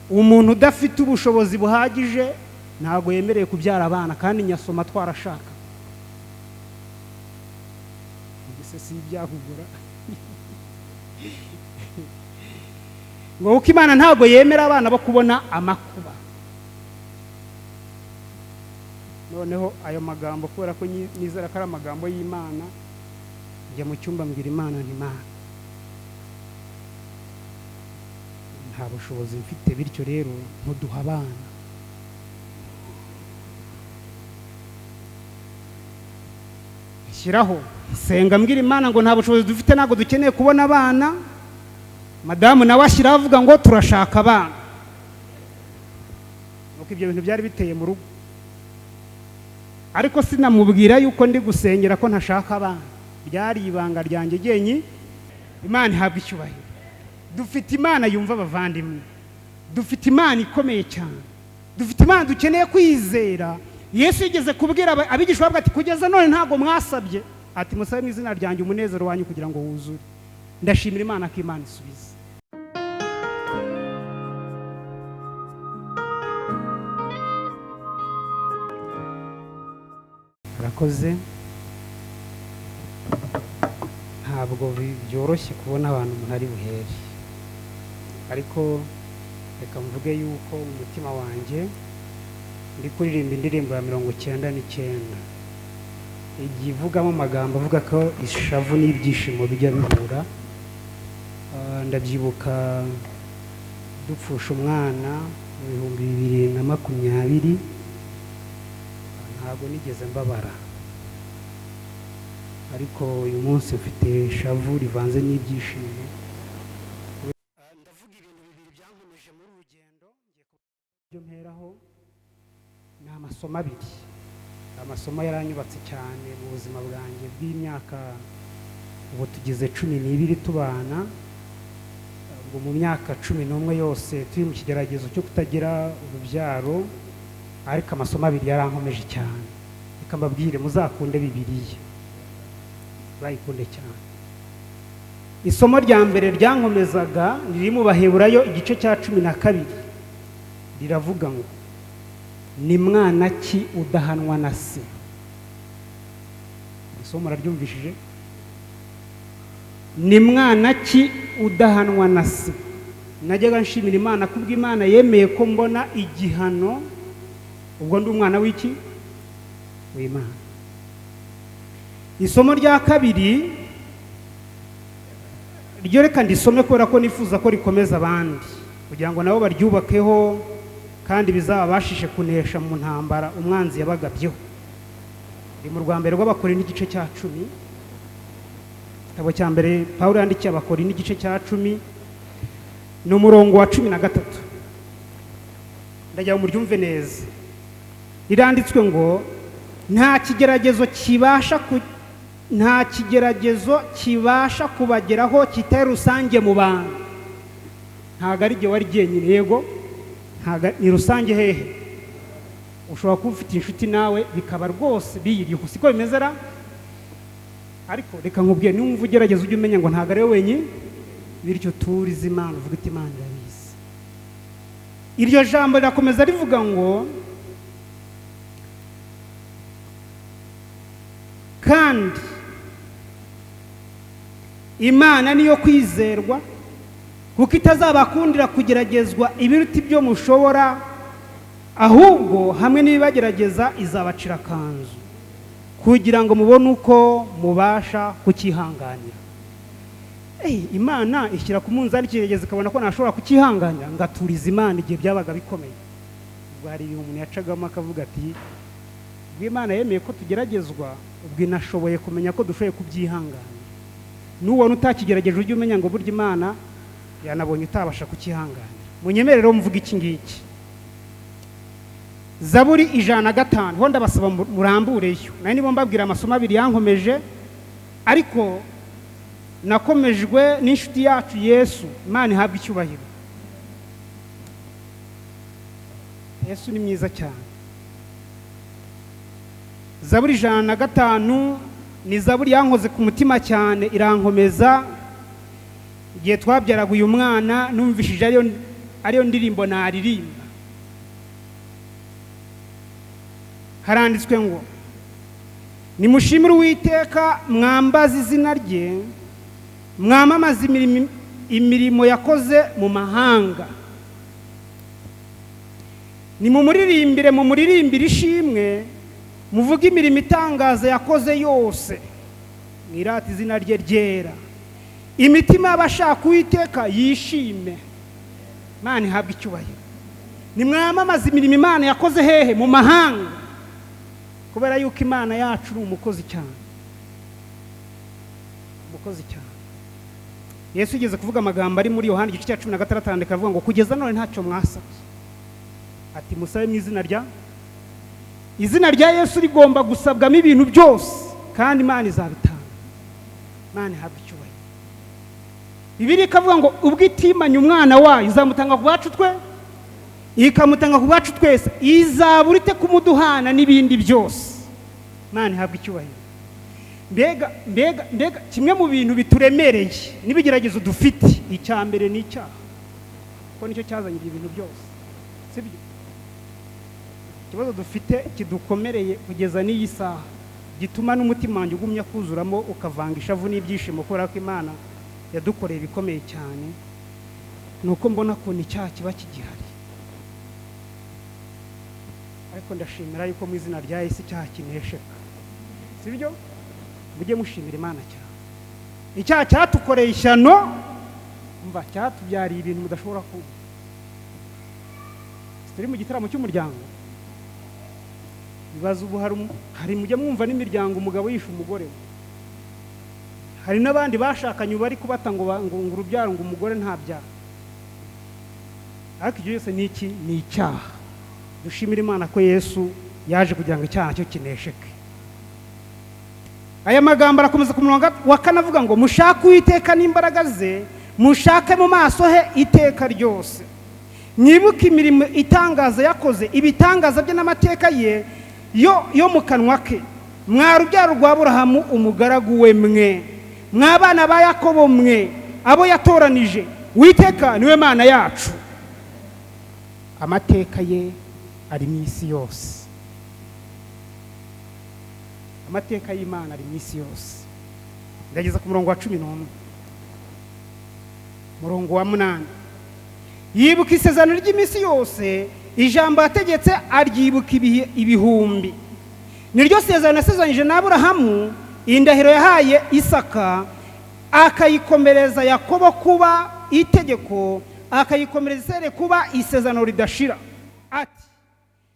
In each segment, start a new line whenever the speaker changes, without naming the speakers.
umuntu udafite ubushobozi buhagije ntago yemereye kubyara abana kandi nyasoma twarashaka ese si ibyahugura ngo uko Imana ntago yemera abana bo kubona amakuba. Noneho ayo magambo kubera ko nizera ko ari amagambo y'Imana, njya mu cyumba mbwira Imana nti Imana nta bushobozi mfite, bityo rero ntuduha abana. Shyiraho senga mbwira Imana ngo nta bushobozi dufite, ntago dukeneye kubona abana. Madamu nawe ashyiraho avuga ngo turashaka abana. Nuko ibyo bintu byari biteye mu rugo, ariko sinamubwira yuko ndi gusengera ko ntashaka abana. Byari ibanga ryanjye genyi. Imana ihabwa icyubahiro. Dufite Imana yumva abavandimwe, dufite Imana ikomeye cyane, dufite Imana dukeneye kwizera. Yesu yigeze kubwira abigishwa bwe ati kugeza none ntago mwasabye, ati musabe mu izina ryanjye umunezero wanyu kugira ngo wuzure. Ndashimira Imana ko Imana isubiza. Arakoze. Ntabwo byoroshye kubona abantu umuntu ari buhere, ariko reka mvuge yuko umutima wanjye ndi kuririmba indirimbo ya 99 igiye ivugamo amagambo avuga ko ishavu n'ibyishimo bijya bihura. Ndabyibuka dupfusha umwana mu 2020, ntabwo nigeze mbabara, ariko uyu munsi mfite ishavu rivanze n'ibyishimo. Ndavuga ibintu bibiri byankomeje muri urugendo, ngiye mperaho ni amasomo abiri. Amasomo yaranyubatse cyane mu buzima bwanjye bw'imyaka, ubu tugeze 12 tubana. Ngo mu myaka 11 yose turi mu kigeragezo cyo kutagira urubyaro, ariko amasomo abiri yarankomeje cyane. Reka mbabwire muzakunde Bibiliya, bayikunde cyane. Isomo rya mbere ryankomezaga riri mu Baheburayo igice cya 12, riravuga ngo ni mwana ki udahanwa na se. Isomo raryumvishije? Ni mwana ki udahanwa na se. Najyaga nshimira Imana kubwo Imana yemeye ko mbona igihano, ubwo ndi umwana w'iki? W'Imana. Isomo rya kabiri ryo reka ndisome kubera ko nifuza ko rikomeza abandi kugira ngo nabo baryubakeho kandi bizababashishe kunesha mu ntambara umwanzi yabagabyeho. Ni mu Rwambere rw'Abakorinto igice cya 10, igitabo cya mbere Pawulo yandikiye Abakorinto igice cya 10 n'umurongo wa 13. Ndagira ngo muryumve neza. Iranditswe ngo nta kigeragezo kibasha kubageraho kitari rusange mu bantu. Ntago ari jye wari jyenyine, yego ni rusange. Hehe ushobora kuba ufite inshuti nawe bikaba rwose biyiriho, siko bimeze ra? Ariko reka nkubwiye, niwumva ugerageza ujye umenya ngo ntago ari we wenyine, bityo turize Imana, uvuga iti Imana irabizi. Iryo jambo rirakomeza rivuga ngo kandi Imana niyo kwizerwa, kuko itazabakundira kugeragezwa ibiruta ibyo mushobora, ahubwo hamwe n'ibibagerageza izabacira kanzu kugira ngo mubone uko mubasha kukihanganira. Imana ishyira ku munzani ikigeragezo ikabona ko ntashobora kukihanganira, ngaturiza Imana igihe byabaga bikomeye. Ubwo hari umuntu yacagamo akavuga ati ubwo Imana yemeye ko tugeragezwa, ubwo inashoboye kumenya ko dushoboye kubyihanganira. N'ubona utakigerageje ujye umenya ngo burya Imana yanabonye utabasha kukihanganira. Munyemerero mvuga iki ngiki. Zaburi 105, ho ndabasaba murambureyo. Nari nibo mbabwira amasomo abiri yankomeje, ariko nakomejwe n'inshuti yacu Yesu. Imana ihabwa icyubahiro. Yesu ni mwiza cyane. Zaburi 105 ni zaburi yankoze ku mutima cyane, irankomeza. Igihe twabyaraga uyu mwana numvishije ariyo ndirimbo naririmba. Haranditswe ngo nimushimire Uwiteka, mwambaze izina rye, mwamamaze imirimo yakoze mu mahanga. Nimumuririmbire, mumuririmbire ishimwe, muvuge imirimo itangaza yakoze yose, mwirate izina rye ryera. Imitima y'abashaka Uwiteka yishime. Imana ihabwe icyubahiro. Nimwamamaze imirimo Imana yakoze hehe? Mu mahanga. Kubera yuko Imana yacu ni umukozi cyane, umukozi cyane. Yesu yigeze kuvuga amagambo ari muri Yohana igice cya 16 andika avuga ngo kugeza none ntacyo mwasabye. Ati musabe mu izina rya Yesu rigomba gusabwamo ibintu byose, kandi Imana izabitanga. Imana ihabwe icyubahiro. Bibiliya ikavuga ngo ubwo itimanye umwana wayo izamutanga ku bacu twe, ikamutanga ku bacu twese, izabura ite kumuduhana n'ibindi byose. Imana ihabwe icyubahiro. Mbega kimwe mu bintu bituremereye n'ibigeragezo dufite, icya mbere ni icyaha, kuko nicyo cyazanye ibintu byose, sibyo? Ikibazo dufite kidukomereye kugeza n'iyi saha, gituma n'umutima wanjye ugumya kuzuramo ukavanga ishavu n'ibyishimo, kubera ko Imana yadukoreye ibikomeye cyane, nuko mbona ko n'icyaha kiba kigihari. Ariko ndashimira yuko mu izina rya Yesu icyaha kinesheka, sibyo? Mujye mushimira Imana cyane. Icyaha cyatukoreye ishyano, mva cyatubyariye ibintu mudashobora kumva. Turi mu gitaramo cy'umuryango, bibaza ubu hari mujye mwumva n'imiryango umugabo yishe umugore, hari n'abandi bashakanye bari kubata ngo urubyaro ngo umugore ntabyara. Ariko ibyo byose ni iki? Ni icyaha. Dushimira Imana ko Yesu yaje kugira ngo icyaha cyo kinesheke. Aya magambo arakomeza ku murongo wa 4 avuga ngo mushake Uwiteka n'imbaraga ze, mushake mu maso he iteka ryose. Mwibuke imirimo itangaza yakoze, ibitangaza bye n'amateka ye yo mu kanwa ke. Mwa rubyaro rwa Aburahamu umugaragu we mwe, mwabana ba Yakobo mwe, abo yatoranije. Uwiteka niwe Mana yacu, amateka ye ari mu isi yose. Amateka y'Imana ari mu isi yose. Ndageza ku murongo wa 11, murongo wa 8. Yibuka isezerano ry'iminsi yose, ijambo yategetse aryibuka ibihumbi. Niryo sezerano yasezeranyije na Aburahamu, indahiro yahaye Isaka, akayikomereza Yakobo kuba itegeko, akayikomereza Isirayeli kuba isezerano ridashira. Ati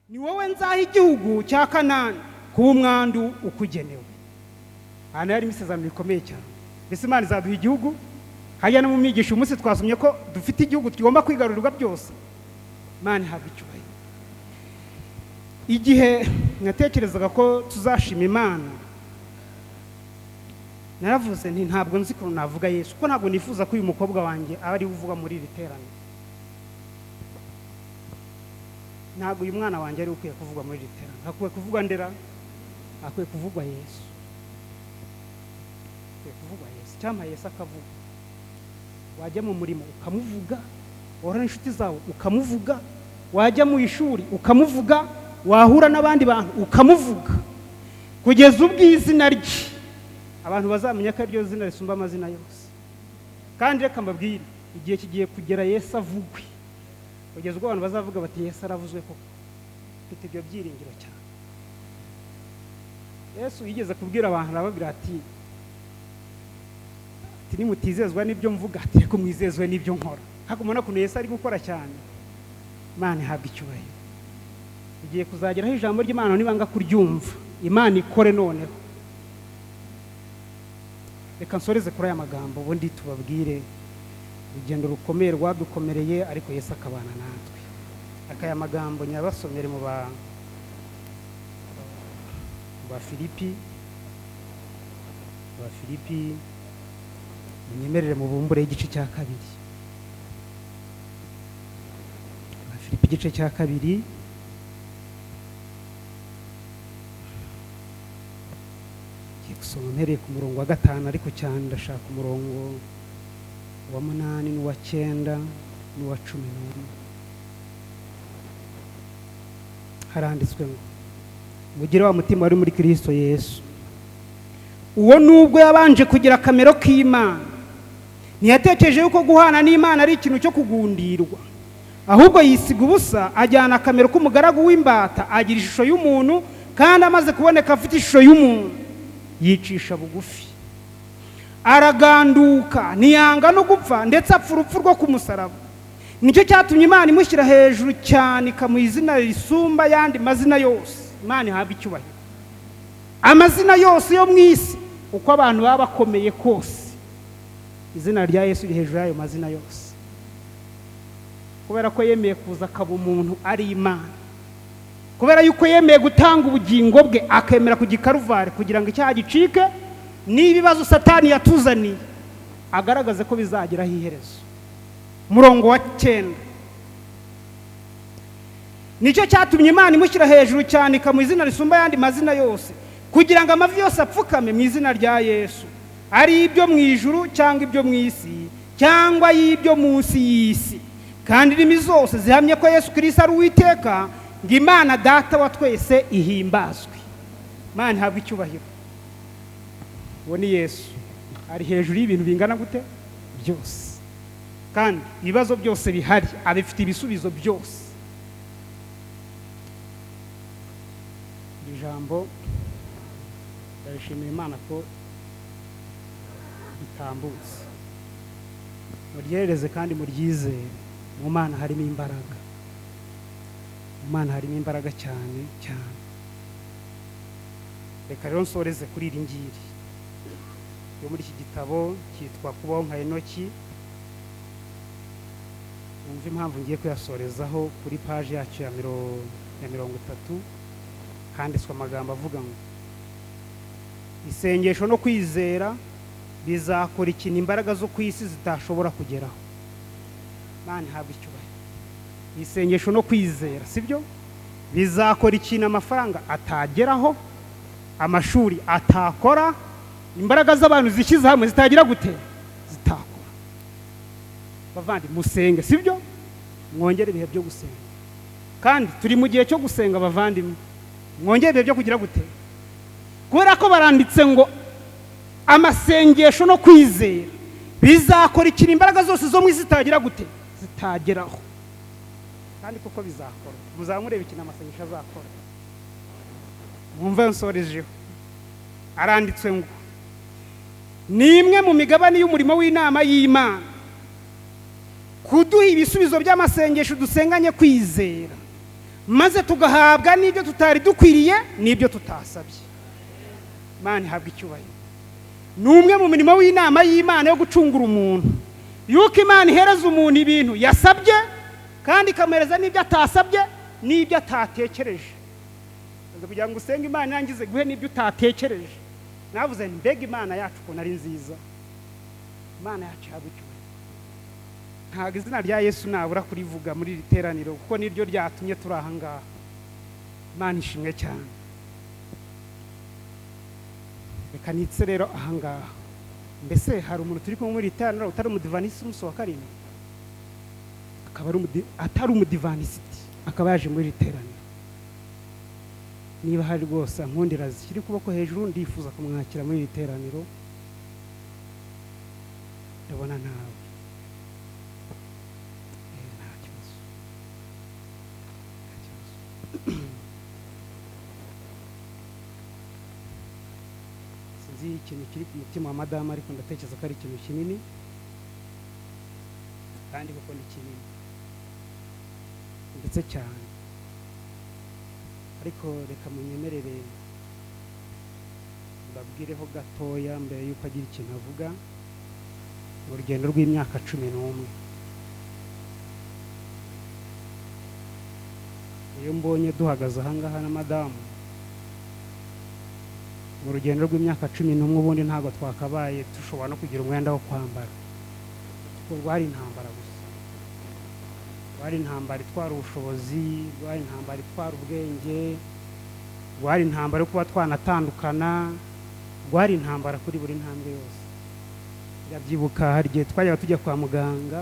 ni wowe nzaha igihugu cya Kanani kuba umwandu ukugenewe. Hano yari isezerano rikomeye cyane. Mbese Imana izaduha igihugu. Haya no mu migisha umunsi twasomye ko dufite igihugu tugomba kwigarurirwa byose. Imana ihabwe icyubahiro. Igihe natekerezaga ko tuzashima Imana, naravuze nti ntabwo nzi ko navuga Yesu, ko ntabwo nifuza ko uyu mukobwa wanjye ari uvuga muri iri terano. Ntabwo uyu mwana wanjye ari ukwiye kuvuga muri iri terano. Akwiye kuvuga Ndera, akwiye kuvugwa Yesu. Akwiye kuvugwa Yesu. Cyangwa Yesu akavuga. Wajya mu murimo ukamuvuga, wahura n'inshuti zawe ukamuvuga, wajya mu ishuri ukamuvuga, wahura n'abandi bantu ukamuvuga, kugeza ubw'izina rye abantu bazamenya ko iryo zina risumba amazina yose. Kandi reka mbabwire, igihe kigiye kugera Yesu avugwe, kugeza ubwo abantu bazavuga bati Yesu aravuzwe koko. Mfite ibyo byiringiro cyane. Yesu yigeze kubwira abantu, arababwira ati nimutizezwa n'ibyo mvuga, ati ko mwizezwe n'ibyo nkora. Hako mubona ko Yesu ari gukora cyane. Imana ihabwe icyubahiro. Igiye kuzageraho ijambo ry'Imana nibanga kuryumva, Imana ikore noneho. Reka nsoreze kuri aya magambo, ubundi tubabwire urugendo rukomeye rwadukomereye, ariko Yesu akabana natwe. Akaya magambo nyabasomere mu ba Filipi, munyemerere mu bumbure y'igice cya 2. Filipi igice cya 2, gusoma mpereye ku murongo wa 5, ariko cyane ndashaka umurongo wa 8 n'uwa 9 n'uwa 11 haranditswe ngo mugire wa mutima wari muri Kristo Yesu, uwo nubwo yabanje kugira akamero k'Imana ntiyatekereje yuko guhana n'Imana ari ikintu cyo kugundirwa, ahubwo yisiga ubusa ajyana akamero k'umugaragu w'imbata, agira ishusho y'umuntu, kandi amaze kuboneka afite ishusho y'umuntu yicisha bugufi, araganduka ntiyanga no gupfa, ndetse apfa urupfu rwo ku musaraba. Nicyo cyatumye Imana imushyira hejuru cyane, ikamuha izina risumba ayandi mazina yose. Imana ihabwa icyubahiro. Amazina yose yo mu isi uko abantu baba bakomeye kose, izina rya Yesu riri hejuru y'ayo mazina yose, kubera ko yemeye kuza akaba umuntu ari Imana, kubera yuko yemeye gutanga ubugingo bwe akemera ku gikaruvari kugira ngo icyaha gicike, n'ibibazo Satani yatuzaniye agaragaze ko bizageraho iherezo. Murongo wa 9, nicyo cyatumye Imana imushyira hejuru cyane, ikamuha izina risumba ayandi mazina yose, kugira ngo amavi yose apfukame mu izina rya Yesu, ari ibyo mu ijuru cyangwa ibyo mu isi cyangwa y'ibyo munsi y'isi, kandi indimi zose zihamye ko Yesu Kristo ari Uwiteka, ngo Imana Data wa twese ihimbazwe. Imana ihabwa icyubahiro. Uwo ni Yesu, ari hejuru y'ibintu bingana gute byose, kandi ibibazo byose bihari abifite ibisubizo byose. Ijambo ndashimira Imana ko bitambutse, muryereze kandi muryizere. Mu Mana harimo imbaraga, mu Mana harimo imbaraga cyane cyane. Reka rero nsoreze kuri iri ngiri yo muri iki gitabo cyitwa Kubaho nka Enoki. Umva impamvu ngiye kuyasorezaho kuri page yacu ya 30, handitswe amagambo avuga ngo isengesho no kwizera bizakora ikintu imbaraga zo ku isi zitashobora kugeraho. Imana ihabwa icyubahiro. Isengesho no kwizera, sibyo, bizakora ikintu amafaranga atageraho, amashuri atakora, imbaraga z'abantu zishyize hamwe zitagira gute zitakora. Bavandi musenge, sibyo, mwongere ibihe byo gusenga, kandi turi mu gihe cyo gusenga. Bavandimwe, mwongere ibihe byo kugira gute, kubera ko baranditse ngo amasengesho no kwizera bizakora ikintu imbaraga zose zo mu isi zitagira gute zitageraho, kandi koko bizakora. Muzamurebe ikintu amasengesho azakora. Mwumve nsorejeho, aranditswe ngo ni imwe mu migabane y'umurimo w'inama y'Imana kuduha ibisubizo by'amasengesho dusenganye kwizera, maze tugahabwa n'ibyo tutari dukwiriye n'ibyo tutasabye. Imana ihabwa icyubahiro. Ni umwe mu mirimo w'inama y'Imana yo gucungura umuntu, yuko Imana ihereza umuntu ibintu yasabye, kandi ikamuhereza n'ibyo atasabye n'ibyo atatekereje. Kugira ngo usenge Imana yangize guhe n'ibyo utatekereje, navuze mbega Imana yacu ko nari nziza. Imana yacu ihabwa icyubahiro. Ntabwo izina rya Yesu nabura kurivuga muri iri teraniro, kuko niryo ryatumye turi aha ngaha. Imana ishimwe cyane. Reka nitse rero aha ngaha. Mbese hari umuntu turi kumwe muri iri teraniro utari umudivanisi umunsi wa karindwi, akaba atari umudivanisiti, akaba yaje muri iri teraniro? Niba hari rwose nkundira zikiri kuboko hejuru, ndifuza kumwakira muri iri teraniro. Ndabona nawe nta kibazo. Sinzi ikintu kiri ku mutima wa madamu, ariko ndatekereza ko ari ikintu kinini, kandi kuko ni kinini ndetse cyane. Ariko reka munyemerere mbabwireho gatoya mbere yuko agira ikintu avuga. Mu rugendo rw'imyaka 11, iyo mbonye duhagaze aha ngaha na madamu, mu rugendo rw'imyaka 11 ubundi ntabwo twakabaye dushobora no kugira umwenda wo kwambara, kuko rwari intambara gusa. Rwari intambara itwara ubushobozi, rwari intambara itwara ubwenge, rwari intambara yo kuba twanatandukana, rwari intambara kuri buri ntambwe yose. Ndabyibuka hari igihe twajyaga tujya kwa muganga,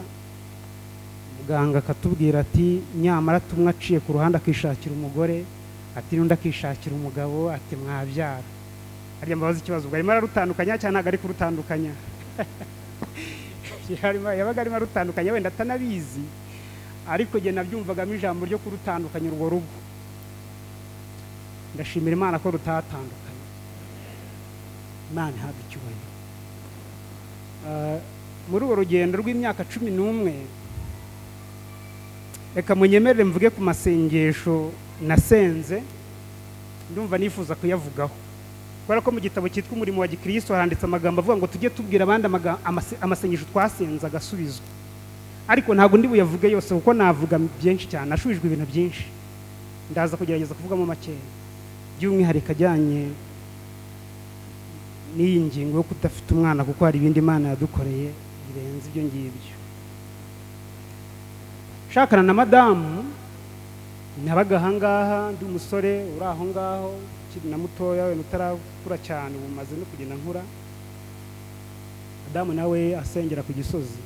muganga akatubwira ati nyamara tumwe aciye ku ruhande akishakira umugore, ati n'undi akishakira umugabo, ati mwabyara. Harya mbabaza ikibazo, ubwo arimo ararutandukanya cyane ntabwo ari kurutandukanya? Yabaga arimo arutandukanya wenda atanabizi, ariko jye nabyumvagamo ijambo ryo kurutandukanya urwo rugo. Ndashimira Imana ko rutatandukanye. Imana ihabwe icyubahiro. Muri urwo rugendo rw'imyaka 11, reka munyemerere mvuge ku masengesho nasenze, ndumva nifuza kuyavugaho. Kubera ko mu gitabo cyitwa Umurimo wa Gikristo handitse amagambo avuga ngo tujye tubwira abandi amasengesho twasenze agasubizwa. Ariko ntabwo ndi buyavuge yose kuko navuga byinshi cyane, nashubijwe ibintu byinshi. Ndaza kugerageza kuvugamo makeya. By'umwihariko ajyanye n'iyi ngingo yo kudafite umwana, kuko hari ibindi Imana yadukoreye birenze ibyo ngibyo. Shakana na madamu nabaga ahangaha, ndi umusore uri aho ngaho kiri na mutoya, we utarakura cyane, umaze no kugenda nkura. Madamu nawe asengera ku Gisozi.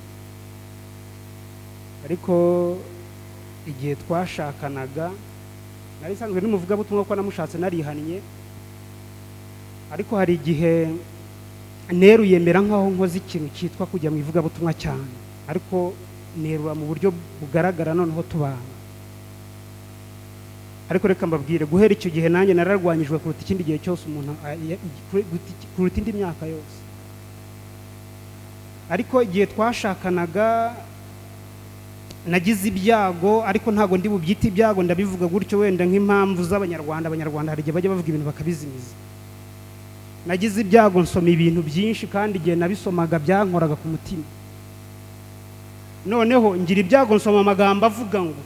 Ariko igihe twashakanaga nari sanzwe n'umuvugabutumwa ko namushatse narihannye, ariko hari igihe neruyemera nkaho nkoze ikintu cyitwa kujya mu ivugabutumwa cyane, ariko nerura mu buryo bugaragara noneho tubana. Ariko reka mbabwire, guhera icyo gihe nanjye nararwanyijwe kuruta ikindi gihe cyose umuntu, kuruta indi myaka yose. Ariko igihe twashakanaga nagize ibyago, ariko ntago ndi bubyita ibyago, ndabivuga gutyo wenda nk'impamvu z'Abanyarwanda. Abanyarwanda hari igihe bajya bavuga ibintu bakabizimiza. Nagize ibyago nsoma ibintu byinshi, kandi igihe nabisomaga byankoraga ku mutima. Noneho ngira ibyago nsoma amagambo avuga ngo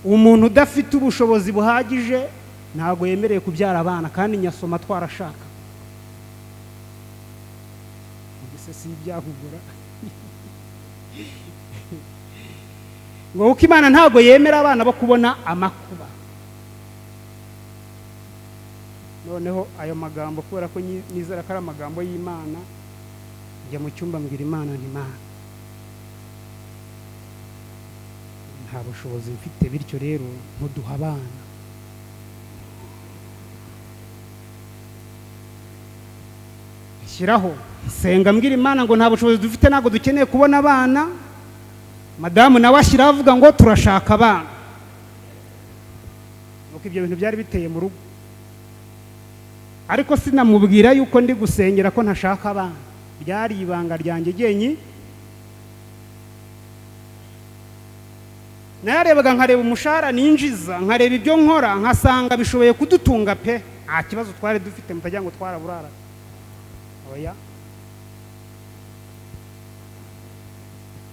umuntu udafite ubushobozi buhagije ntago yemereye kubyara abana, kandi nyasoma twarashaka. Mbese si ibyahugura ngo uko Imana ntago yemera abana bo kubona amakuba. Noneho ayo magambo, kubera ko nizera ko ari amagambo y'Imana, njya mu cyumba mbwira Imana nti Imana, nta bushobozi mfite, bityo rero ntuduha abana. Shyiraho senga mbwira Imana ngo nta bushobozi dufite, ntabwo dukeneye kubona abana. Madamu nawe ashyiraho avuga ngo turashaka abana. Nuko ibyo bintu byari biteye mu rugo, ariko sinamubwira yuko ndi gusengera ko ntashaka abana. Byari ibanga ryanjye genyi. Nayarebaga nkareba umushahara ninjiza, nkareba ibyo nkora, nkasanga bishoboye kudutunga pe. Nta kibazo twari dufite, mutagira ngo twaraburara. Oya.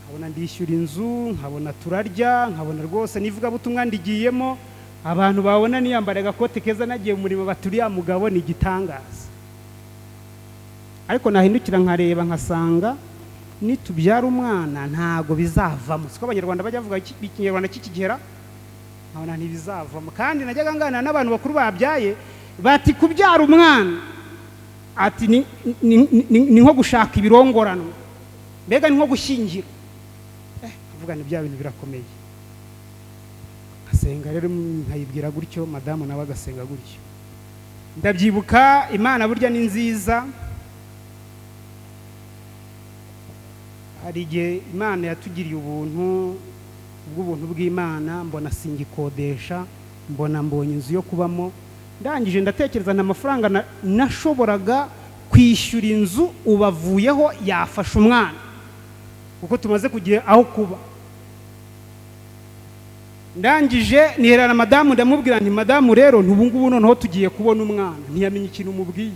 Nkabona ndishyura inzu, nkabona turarya, nkabona rwose n'ivugabutumwa ndigiyemo, abantu babona niyambara agakote keza nagiye mu murimo baturiya mugabo ni igitangaza. Ariko nahindukira nkareba nkasanga nitubyara umwana ntago bizavamo. Siko Abanyarwanda bajya bavuga ikinyarwanda cy'ikigera, nkabona ntibizavamo. Kandi najyaga nganira n'abantu bakuru babyaye, bati kubyara umwana ati ni nko gushaka ibirongorano, mbega ni nko gushyingira. Avuga ni bya bintu birakomeye. Asenga rero nkayibwira gutyo, madamu nawe agasenga gutyo. Ndabyibuka Imana burya ni nziza. Hari igihe Imana yatugiriye ubuntu, ubw'ubuntu bw'Imana, mbona singikodesha, mbonye inzu yo kubamo. Ndangije ndatekereza n'amafaranga nashoboraga kwishyura inzu ubavuyeho yafasha umwana, kuko tumaze kugira aho kuba. Ndangije niherana madamu ndamubwira nti madamu rero ntubungubu noneho tugiye kubona umwana. Ntiyamenye ikintu umubwiye,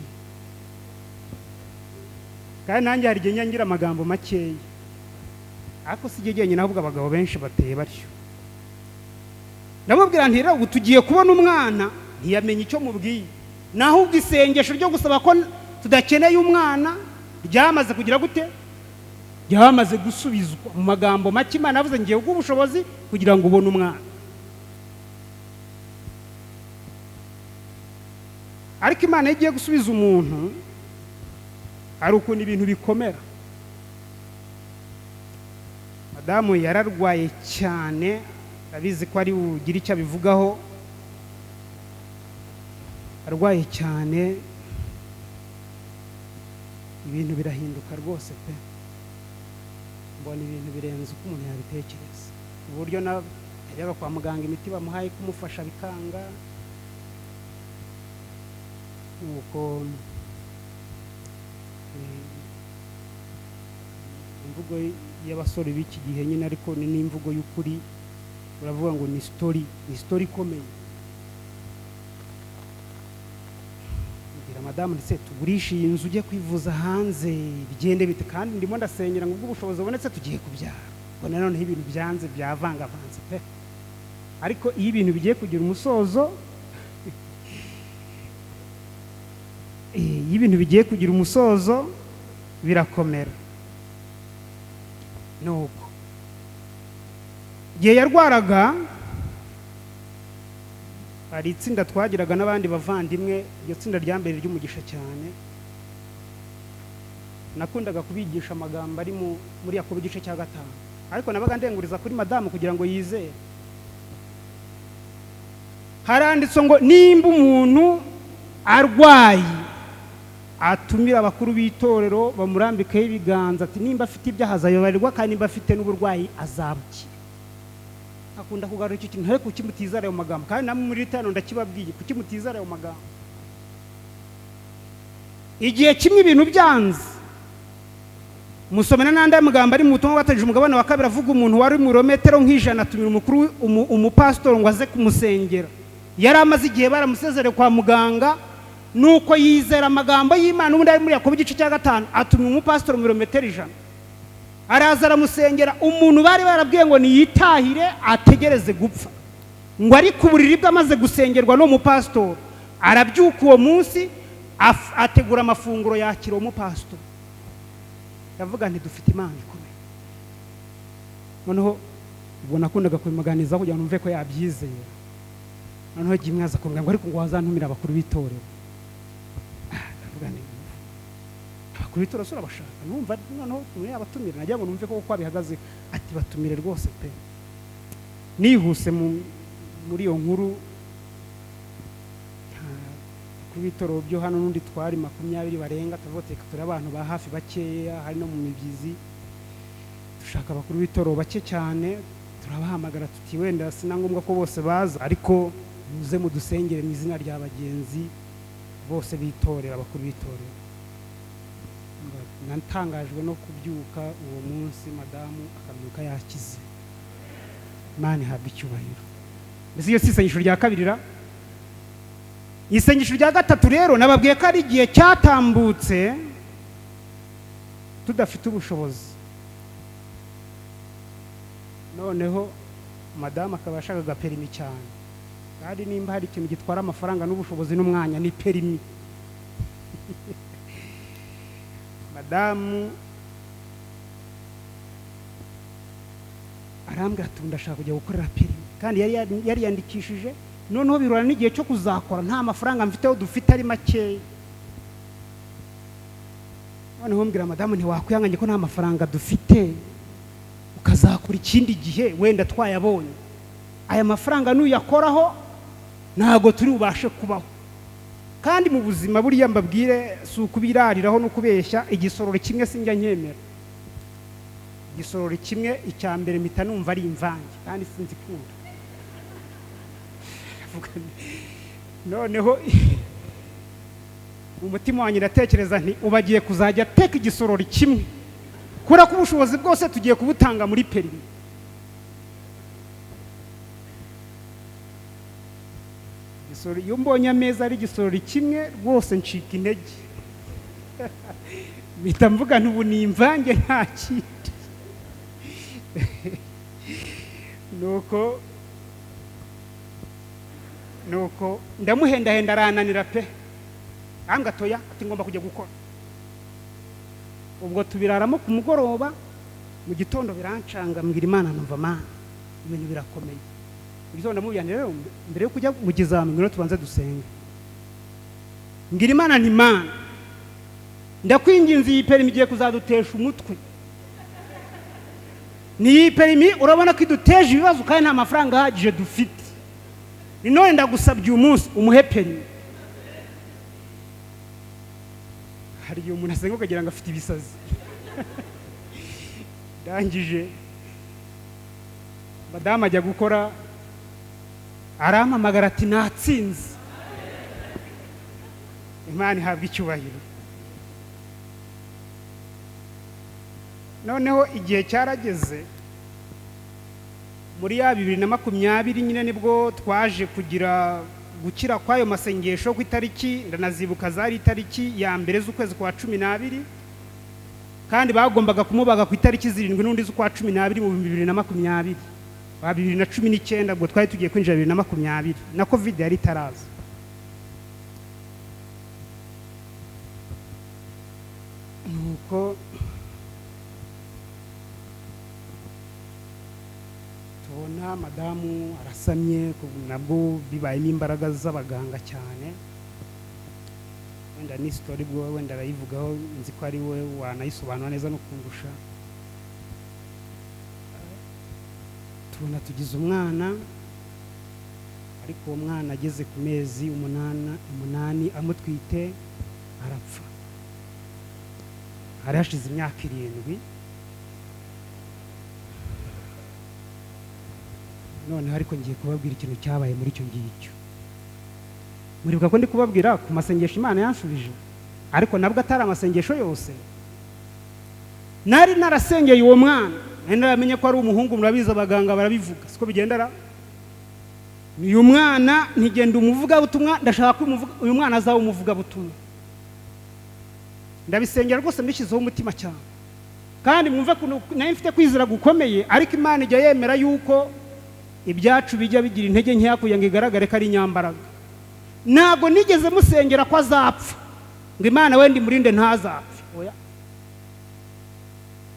kandi nanjye hari igihe nyangira amagambo makeya, ariko sigiye nyine ahubwo abagabo benshi bateye batyo. Ndamubwira nti rero ubu tugiye kubona umwana, ntiyamenye icyo mubwiye. Naho ubwo isengesho ryo gusaba ko tudakeneye umwana ryamaze kugira gute, ryamaze gusubizwa. Mu magambo make Imana yavuze ngiye ubushobozi kugira ngo ubone umwana. Ariko Imana igiye gusubiza umuntu, hari ukuntu ibintu bikomera. madamu yararwaye cyane, abizi ko ari ugira icyo abivugaho. Arwaye cyane, ibintu birahinduka rwose pe, mbona ibintu birenze uko umuntu yabitekereza. Uburyo yajyaga kwa muganga imiti bamuhaye kumufasha bikanga, nuko imvugo y'abasore b'iki gihe nyine, ariko ni n'imvugo y'ukuri. Uravuga ngo ni story ikomeye. Ngira madamu ndetse tugurisha iyi nzu ujye kwivuza hanze bigende bite, kandi ndimo ndasengera ngo ubushobozi bubonetse tugiye kubyara. Ngo noneho ibintu byanze byavangavanze pe, ariko iyo ibintu bigiye kugira umusozo iyo ibintu bigiye kugira umusozo birakomera. Nuko igihe yarwaraga, hari itsinda twagiraga n'abandi bavandimwe, iryo tsinda rya mbere ry'umugisha cyane. Nakundaga kubigisha amagambo ari muri Yakobo igice cya 5, ariko nabaga ndenguriza kuri madamu kugira ngo yizere. Haranditse ngo nimba umuntu arwaye atumira abakuru b'itorero bamurambikeho ibiganza, ati nimba afite ibyaha azayobarirwa, kandi nimba afite n'uburwayi azabukira. Akunda kugarura icyo kintu, ariko kuki mutizara ayo magambo? Kandi namwe muri tano ndakibabwiye, kuki mutizara ayo magambo? Igihe kimwe ibintu byanze, musomena n'andi magambo ari mu butumwa bwatangije umugabane wa 2, avuga umuntu wari mu kilometero nk'ijana atumira umukuru umupastor ngo aze kumusengera. Yari amaze igihe baramusezereye kwa muganga, nuko yizera amagambo y'Imana. Ubundi ari muri Yakobo igice cya 5, atumira umupastor mu kilometero 100, araza aramusengera. Umuntu bari barabwiye ngo niyitahire ategereze gupfa, ngo ari ku buriri bwe amaze gusengerwa no mupastor, arabyuka uwo munsi ategura amafunguro yakira uwo mupastor. Yavuga nti dufite Imana ikomeye. Noneho ubwo nakundaga kubimuganiza kugira ngo numve ko yabyizeye. Noneho gimwe aza kumbwira ngo ariko ngo wazantumira abakuru b'itorero. Ndavuga nti abakuru b'itorero sura bashaka, numva noneho tumwe abatumira, najya ngo numve ko abihagaze. Ati batumire rwose pe. Nihuse muri iyo nkuru, ku bitoro byo hano n'undi twari 20 barenga, tavoteka turi abantu ba hafi bakeya, hari no mu mibyizi. Dushaka abakuru b'itoro bake cyane, turabahamagara tuti wenda sinangombwa ko bose baza, ariko muze mudusengere mu izina rya bagenzi bose bitorera abakuru b'itorero. Natangajwe no kubyuka uwo munsi madamu akabyuka yakize. Imana ihabwe icyubahiro. Mbese iyo isengesho rya 2. Isengesho rya 3 rero nababwiye ko ari igihe cyatambutse tudafite ubushobozi. Noneho madamu akaba ashakaga perimi cyane, kandi nimba hari ikintu gitwara amafaranga n'ubushobozi n'umwanya ni perimi. Madamu arambwira ati ndashaka kujya gukorera perimi, kandi yari yandikishije. Noneho birora n'igihe cyo kuzakora, nta mafaranga mfiteho, dufite ari make. Noneho mbwira madamu ntiwakwihanganye ko nta mafaranga dufite, ukazakora ikindi gihe wenda twayabonye. Aya mafaranga nuyakoraho ntago turi ubashe kubaho. Kandi mu buzima buriya mbabwire si ukubirariraho no kubeshya, igisororo kimwe sinjya nkemera. Igisororo kimwe icya mbere mpita numva ari imvange, kandi sinzi kunda. Noneho umutima wanjye ndatekereza nti ubagiye kuzajya teka igisororo kimwe, kura ku bushobozi bwose tugiye kubutanga muri perimi. Igisororo iyo mbonye ameza ari igisororo kimwe rwose ncika intege. Bita mvuga ntubu ni imvange nta kindi. Nuko ndamuhendahenda arananira pe, angatoya ati ngomba kujya gukora. Ubwo tubiraramo ku mugoroba, mu gitondo birancanga, mbwira Imana numva Mana ibintu birakomeye. Mu gitondo ndamubyanira rero mbere yo kujya mu kizami ngiro tubanze dusenge. Mbwira Imana nti Mana ndakwinginze iyi perimi igiye kuzadutesha umutwe. ni perimi urabona ko iduteje ibibazo kandi nta mafaranga ahagije dufite. Ni none ndagusabye umunsi umuhe perimi. Hari igihe umuntu asenga ukagira ngo afite ibisazi. Ndangije madamu ajya gukora, arampamagara ati natsinze. Imana ihabwa icyubahiro. Noneho igihe cyarageze muri ya 2020 nyine nibwo twaje kugira gukira kwayo masengesho ku itariki, ndanazibuka zari itariki ya mbere z'ukwezi kwa 12, kandi bagombaga kumubaga ku itariki 7 n'undi z'ukwa 12 mu 2020. Ba 2019 ubwo twari tugiye kwinjira 2020 na covid yari itaraza. Nuko tubona madamu arasamye, nabwo bibayemo imbaraga z'abaganga cyane. Wenda ni story bwo wenda arayivugaho, nzi ko ari we wanayisobanura neza no kundusha. Tubona tugize umwana, ariko uwo mwana ageze ku mezi 8 amutwite arapfa. Hari hashize imyaka 7. None ariko ngiye kubabwira ikintu cyabaye muri icyo ngicyo. Muribuka ko ndi kubabwira ku masengesho Imana yanshubije, ariko nabwo atari amasengesho yose. Nari narasengeye uwo mwana, naramenye ko ari umuhungu, murabiza abaganga barabivuga siko bigendera. Uyu mwana ntigenda umuvuga butumwa, ndashaka ko uyu mwana azaho umuvuga butumwa. Ndabisengera rwose mbishyizeho umutima cyane, kandi mwumve ko nayo mfite kwizera gukomeye, ariko Imana ijya yemera yuko ibyacu bijya bigira intege nkeya kugira ngo igaragare ko ari inyambaraga. Ntabwo nigeze musengera ko azapfa ngo Imana wenda imurinde ntazapfe, oya.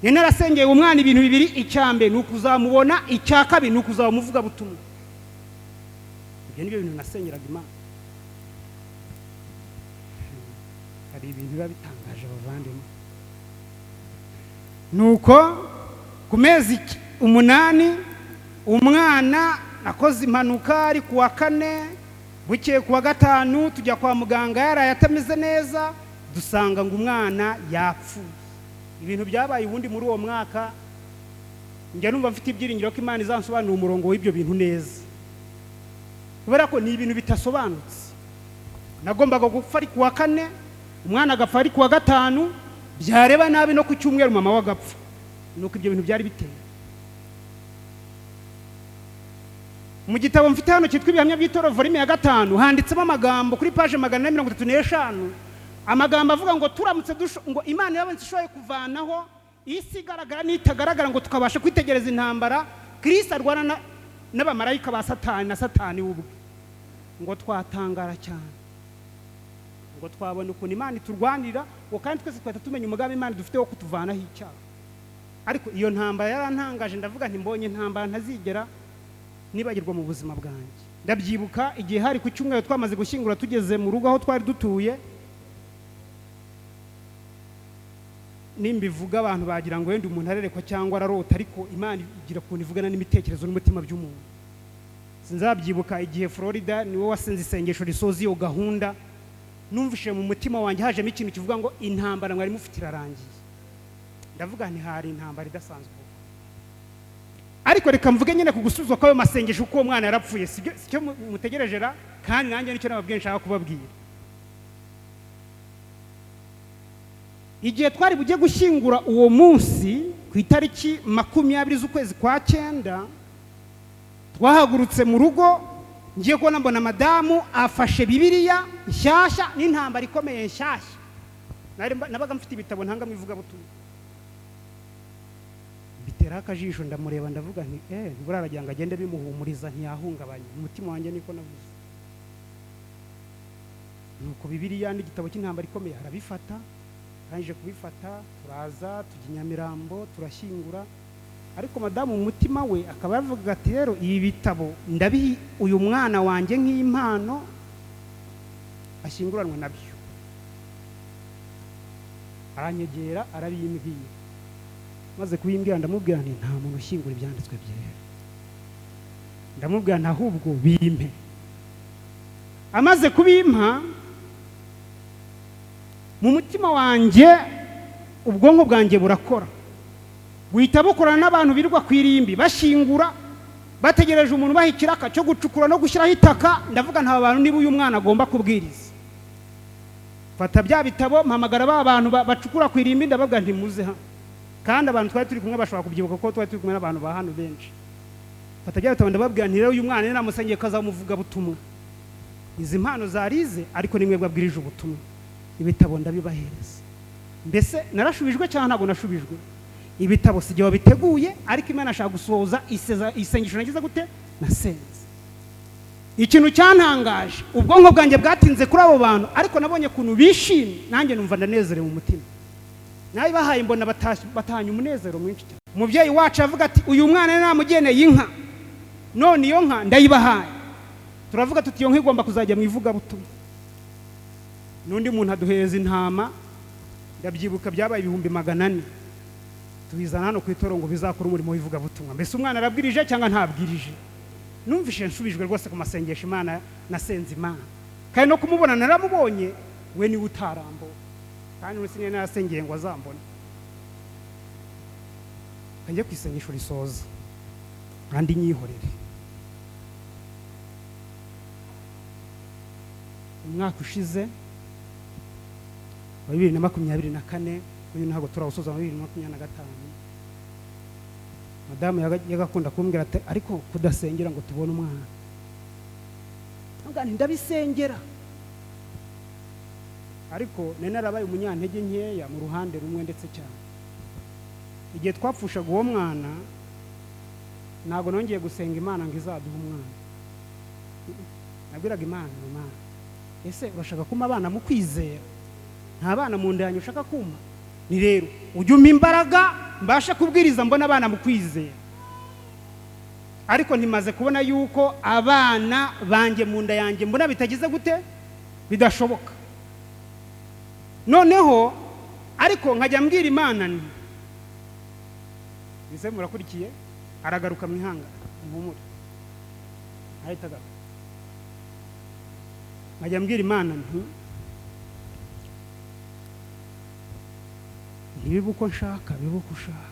Ni narasengeye umwana ibintu bibiri, icyambe ni ukuzamubona, icyakabi ni ukuzamuvuga butumwa. Ibyo nibyo bintu nasengeraga Imana. Hari ibintu biba bitangaje abavandimwe. Nuko ku mezi 8 umwana nakoze impanuka ari kuwa 4, bukeye kuwa 5 tujya kwa muganga yaraye atameze neza, dusanga ngo umwana yapfuye. Ibintu byabaye ubundi muri uwo mwaka, njya numva mfite ibyiringiro ko Imana izansobanura umurongo w'ibyo bintu neza, kubera ko ni ibintu bitasobanutse. Nagombaga gupfa ari kuwa 4, umwana agapfa ari kuwa 5, byareba nabi no ku cyumweru mama wagapfa. Nuko ibyo bintu byari biteye. Mu gitabo mfite hano cyitwa Ibihamya by'Itorero volume ya 5 handitsemo amagambo kuri page 435, amagambo avuga ngo turamutse ngo Imana yabonse ishoye kuvanaho isi igaragara n'itagaragara ngo tukabasha kwitegereza intambara Kristo arwana n'abamarayika ba Satani na Satani ubwe, ngo twatangara cyane, ngo twabona ukuntu Imana iturwanira, ngo kandi twese twahita tumenya umugambi Imana dufite wo kutuvanaho icyaha. Ariko iyo ntambara yarantangaje, ndavuga nti mbonye intambara ntazigera nibagirwa mu buzima bwanjye. Ndabyibuka igihe hari ku cyumweru twamaze gushyingura, tugeze mu rugo aho twari dutuye, nimbivuga abantu bagira ngo wenda umuntu arerekwa cyangwa ararota, ariko Imana igira ukuntu ivugana n'imitekerezo n'umutima by'umuntu. Sinzabyibuka igihe Florida niwe wasenze isengesho risoza iyo gahunda, numvishe mu mutima wanjye hajemo ikintu kivuga ngo intambara mwari mufite irarangiye. Ndavuga nti hari intambara idasanzwe. Ariko reka mvuge nyine kugusuzwa kwayo masengesho uko umwana yarapfuye, sicyo mutegereje ra, kandi nanjye nicyo nababwiye nshaka kubabwira. Igihe twari bujye gushyingura uwo munsi ku itariki 20 z'ukwezi kwa 9, twahagurutse mu rugo, ngiye kubona mbona madamu afashe Bibiliya nshyashya n'intambara ikomeye nshyashya. Nabaga mfite ibitabo ntanga mwivuga butumwa. Bitera akajisho ndamureba, ndavuga nti buraragira ngo agende bimuhumuriza ntiyahungabanye. Umutima wanjye niko navuze. Nuko Bibiliya n'igitabo cy'intambara ikomeye arabifata, kanije kubifata, turaza tujya Nyamirambo turashyingura. Ariko madamu mu mutima we akaba yavuga ati rero ibi bitabo ndabihi uyu mwana wanjye nk'impano ashyinguranwe nabyo. Aranyegera arabimbwiye. maze kubimbwira ndamubwira nti nta muntu ushyingura ibyanditswe byera, ndamubwira nti ahubwo bimpe. Amaze kubimpa mu mutima wanjye ubwonko bwanjye burakora, buhita bukorana n'abantu birirwa ku irimbi bashingura bategereje umuntu baha ikiraka cyo gucukura no gushyiraho itaka. Ndavuga nta bantu niba uyu mwana agomba kubwiriza. Fata bya bitabo mpamagara ba bantu bacukura ku irimbi, ndavuga nti muze hano, kandi abantu twari turi kumwe bashobora kubyibuka ko twari turi kumwe n'abantu ba hano benshi. Fata bya bitabo ndababwira nti rero uyu mwana ni namusengeye kazamuvuga butumwa, izi mpano zarize ariko nimwe bwabwirije ubutumwa. Ibitabo ndabibahereza. Mbese narashubijwe cyane ntabwo nashubijwe. Ibitabo sijye wabiteguye, ariko Imana ashaka gusohoza isengesho nagize gute nasenze. Ikintu cyantangaje, ubwonko bwanjye bwatinze kuri abo bantu, ariko nabonye kuntu bishimye, nanjye numva ndanezerewe mu mutima. Nayi bahaye mbona batanye umunezero mwinshi cyane. Umubyeyi wacu avuga ati uyu mwana namugeneye inka, none iyo nka ndayibahaye. Turavuga tuti iyo nka igomba kuzajya mu ivuga butumwa. Nundi muntu aduheza intama, ndabyibuka byabaye 400. Tubizana hano ku itoro ngo bizakora umurimo w'ivuga butumwa. Mbese umwana arabwirije cyangwa ntabwirije? Numvishe nshubijwe rwose ku masengesho Imana nasenze Imana, kandi no kumubona naramubonye, we ni utarambo, kandi n'usinye narasengeye ngo azambone. Kanjye kwisengesho risoza kandi nyihorere. Umwaka ushize wa 2024, uyu ntabwo turawusoza wa 2025, madamu yagakunda kumbwira ati ariko kudasengera ngo tubone umwana. Ntabwo ndabisengera, ariko nene arabaye umunyantege nkeya mu ruhande rumwe ndetse cyane. Igihe twapfushaga uwo mwana ntabwo nongeye gusenga Imana ngo izaduha umwana. Nabwiraga Imana, ese urashaka kuma abana mu kwizera? Nta bana mu nda yanyu ushaka kuma? Ni rero ujye umpa imbaraga mbasha kubwiriza mbona abana mu kwizera. Ariko ntimaze kubona yuko abana banjye mu nda yanjye mbona bitagize gute bidashoboka. Noneho ariko nkajya mbwira Imana nti ise murakurikiye, aragaruka mu ihanga impumure ahitaga. Nkajya mbwira Imana nti ntibibe uko nshaka, bibe uko ushaka.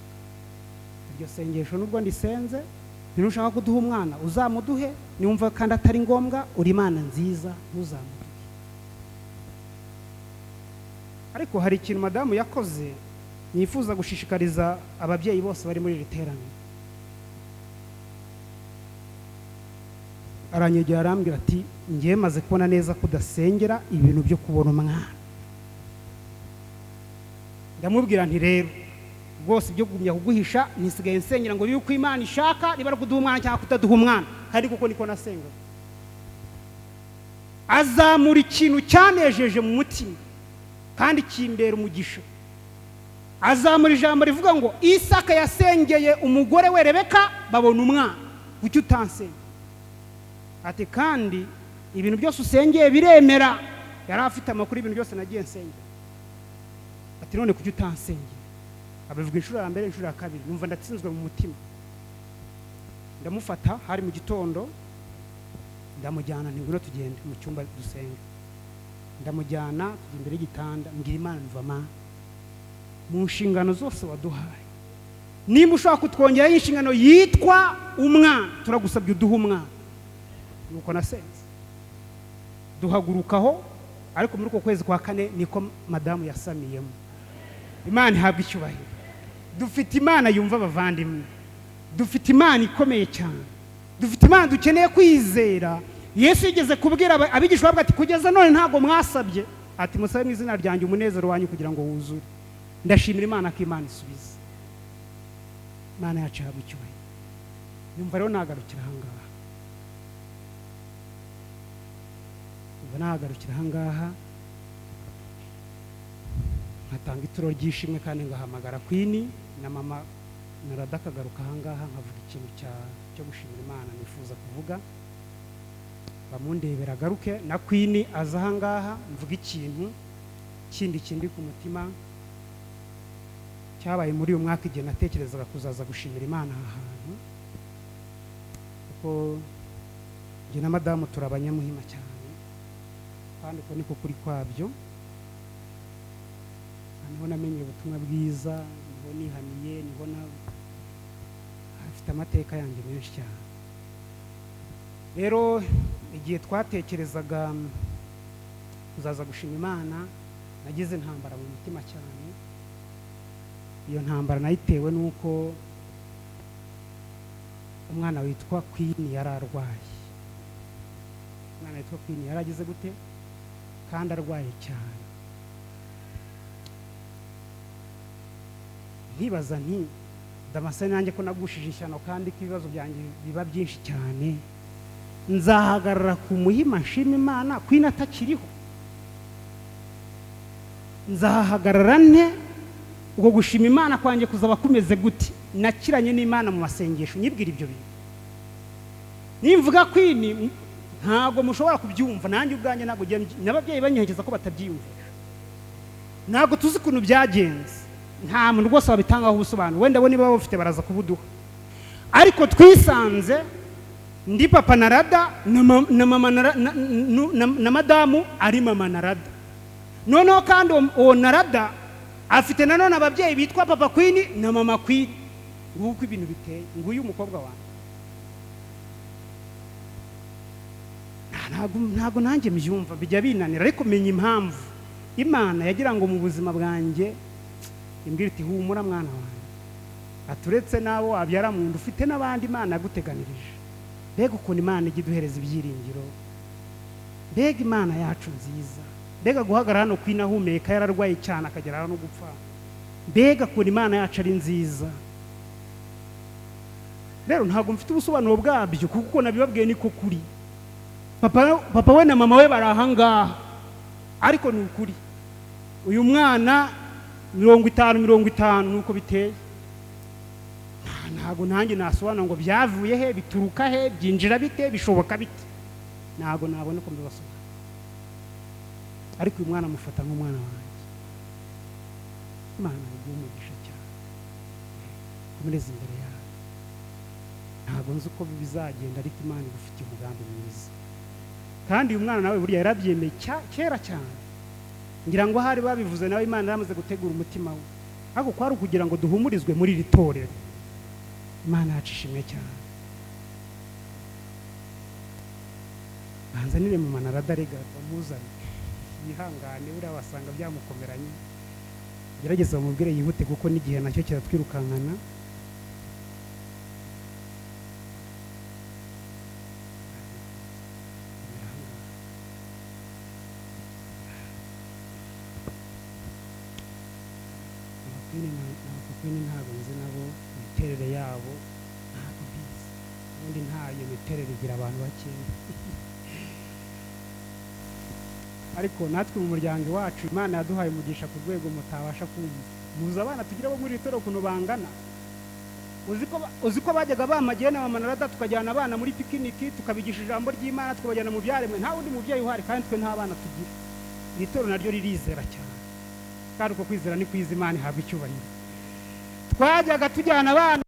Iryo sengesho nubwo ndisenze, ntinushaka kuduha umwana uzamuduhe, niwumva kandi atari ngombwa, uri Imana nziza ntuzamuduhe. Ariko hari ikintu madamu yakoze nifuza gushishikariza ababyeyi bose bari muri iri teraniro. Aranyegera arambwira ati ngiye maze kubona neza kudasengera ibintu byo kubona umwana. Ndamubwira nti rero rwose ibyo gumya kuguhisha nisigaye nsengera ngo yuko Imana ishaka niba kuduha umwana cyangwa kutaduha umwana, kandi kuko niko nasenga. Azamura ikintu cyanejeje mu mutima kandi kimbera umugisha. Azamura ijambo rivuga ngo Isaka yasengeye umugore we Rebeka babona umwana, kuki utansenge? Ati kandi ibintu byose usengeye biremera. Yari afite amakuru ibintu byose nagiye nsengera. Ati none kuki utansenge? Abivuga inshuro ya mbere, inshuro ya kabiri, numva ndatsinzwe mu mutima. Ndamufata hari mu gitondo, ndamujyana nti ngwino tugende mu cyumba dusenge. Ndamujyana tujya imbere y'igitanda, mbwira Imana mvama mu nshingano zose waduhaye, nimba ushaka kutwongera y'inshingano yitwa umwana, turagusabye uduha umwana. Nuko nasenze duhagurukaho, ariko muri uko kwezi kwa 4 niko madamu yasamiyemo. Imana ihabwa icyubahiro. Dufite Imana yumva abavandimwe, dufite Imana ikomeye cyane, dufite Imana dukeneye kwizera. Yesu yigeze kubwira abigishwa bavuga ati kugeza none ntago mwasabye, ati musabe mu izina ryanjye umunezero wanyu kugira ngo wuzure. Ndashimira Imana ko Imana isubiza. Imana yacu ihabwa icyubahiro. Yumva rero nagarukira ahangaha, nagarukira ahangaha nkatanga ituro ry'ishimwe kandi ngahamagara Queen na mama naradakagaruka ahangaha nkavuga ikintu cyo gushimira Imana nifuza kuvuga. Bamundebera garuke na Queen aza ahangaha mvuga ikintu kindi ku mutima cyabaye muri uyu mwaka igihe natekerezaga kuzaza gushimira Imana aha hantu, kuko njye na madamu turabanyamuhima cyane, kandi uko niko kuri kwabyo. Niho namenye ubutumwa bwiza, niho nihaniye, niho hafite amateka yanjye menshi cyane. Rero igihe twatekerezaga kuzaza gushima Imana, nagize intambara mu mutima cyane. Iyo ntambara nayitewe nuko umwana witwa Queen yari arwaye. Umwana witwa Queen yaragize gute kandi arwaye cyane. Nkibaza nti Damase nanjye ko nagushije ishyano kandi ko ibibazo byanjye biba byinshi cyane, nzahagarara ku muhima nshima Imana Queen atakiriho? Nzahagarara nte? Ubwo gushima Imana kwanjye kuzaba kumeze gute? Nakiranye n'Imana mu masengesho, nyibwira ibyo bintu. Nimvuga Queen ntago mushobora kubyumva, nanjye ubwanjye ntago n'ababyeyi banyihekeza ko batabyiyumvisha, ntago tuzi ukuntu byagenze, nta muntu rwose wabitangaho ubusobanuro. Wenda bo niba bafite baraza kubuduha, ariko twisanze ndi papa na Rada na mama na madamu ari mama na Rada. Noneho kandi uwo na Rada afite nanone ababyeyi bitwa papa Queen na mama Queen. Nguko ibintu biteye, nguyu umukobwa wanjye. Ntago nanjye mbyumva, bijya binanira, ariko menya impamvu Imana yagira ngo mu buzima bwanjye imbwira iti humura mwana wanjye, aturetse nabo abyara mu nda ufite n'abandi Imana yaguteganirije. Mbega ukuntu Imana ijya iduhereza ibyiringiro, mbega Imana yacu nziza, mbega guhagarara hano Queen ahumeka yararwaye cyane akagera no gupfa, mbega ukuntu Imana yacu ari nziza. Rero ntago mfite ubusobanuro bwabyo, kuko nabibabwiye niko kuri. Papa we na mama we barahangaha, ariko ni ukuri uyu mwana 50 nuko biteye. Ntago nanjye nasobanura ngo byavuye he, bituruka he, byinjira bite, bishoboka bite, ntago nabone ko mbibasobanura. Ariko uyu mwana mufata nk'umwana wanjye. Imana igumugisha cyane, kumereza imbere yawe. Ntago nzi uko bizagenda, ariko Imana igufitiye umugambi mwiza. Kandi uyu mwana nawe buriya yarabyemeye kera cyane, ngira ngo hari babivuze nawe Imana yaramaze gutegura umutima we, ariko kwari kugira ngo duhumurizwe muri iri torero. Imana yacishimye cyane. Banzanire mu manarada rega bamuzane yihangane, buriya wasanga byamukomeranye. Gerageza bamubwire yihute, kuko n'igihe nacyo kiratwirukankana. Queen ntago nzi nabo imiterere yabo, ntago bizi, ubundi ntayo miterere igira abantu bakeya. Ariko natwe mu muryango wacu Imana yaduhaye umugisha ku rwego mutabasha kumva. Muzi abana tugira bo muri itoro kuno bangana, uziko bajyaga bamagene mama na Rada tukajyana abana muri pikiniki, tukabigisha ijambo ry'Imana, tukabajyana mu byaremwe, nta wundi mubyeyi uhari, kandi twe nta bana tugira. Itoro naryo ririzera cyane, kandi uko kwizera ni kwiza Imana ihabwa icyubahiro. Twajyaga tujyana abana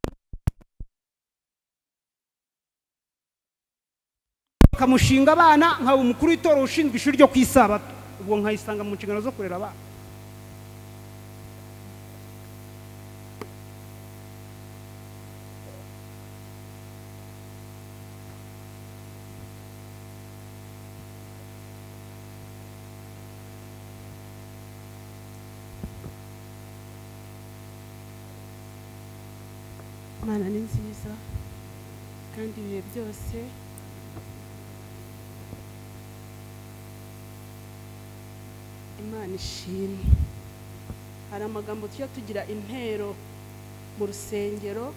kamushinga abana, nkaba umukuru w'itoro ushinzwe ishuri ryo kwisabato, ubwo nkayisanga mu nshingano zo kurera abana.
Imana ni nziza kandi ibihe byose Imana ishimwe. Hari amagambo tujya tugira intero mu rusengero,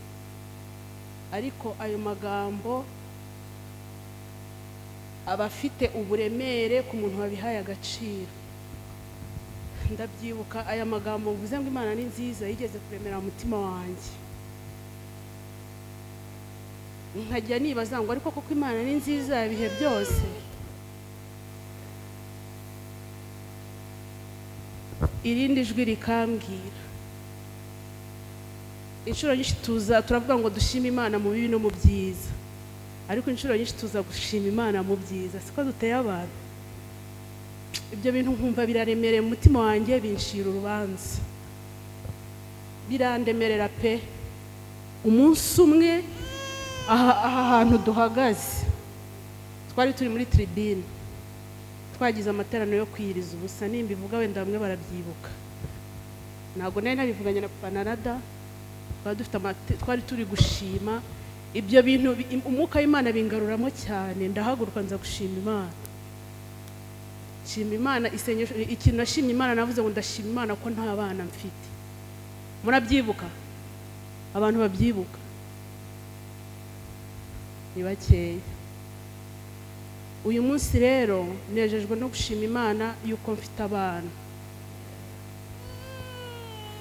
ariko ayo magambo aba afite uburemere ku muntu wabihaye agaciro. Ndabyibuka aya magambo mvuze ngo Imana ni nziza yigeze kuremera umutima wanjye, nkajya nibaza ngo ariko koko Imana ni nziza ibihe byose. Irindi jwi rikambwira inshuro nyinshi turavuga ngo dushime Imana mu bibi no mu byiza, ariko inshuro nyinshi tuza gushima Imana mu byiza. Siko duteye abantu. Ibyo bintu nkumva biraremereye mu mutima wanjye, binshira urubanza, birandemerera pe. Umunsi umwe aha hantu duhagaze twari turi muri tribune, twagize amateraniro yo kwiyiriza ubusa. Nimbivuga wenda bamwe barabyibuka, ntabwo nari nabivuganye na Papa Narada. Twari turi gushima ibyo bintu, umwuka w'Imana bingaruramo cyane. Ndahaguruka nza gushima Imana, shima Imana. Ikintu nashimye Imana, navuze ngo ndashima Imana ko nta bana mfite. Murabyibuka? Abantu babyibuka ni bakeya. Uyu munsi rero nejejwe no gushima Imana yuko mfite abana.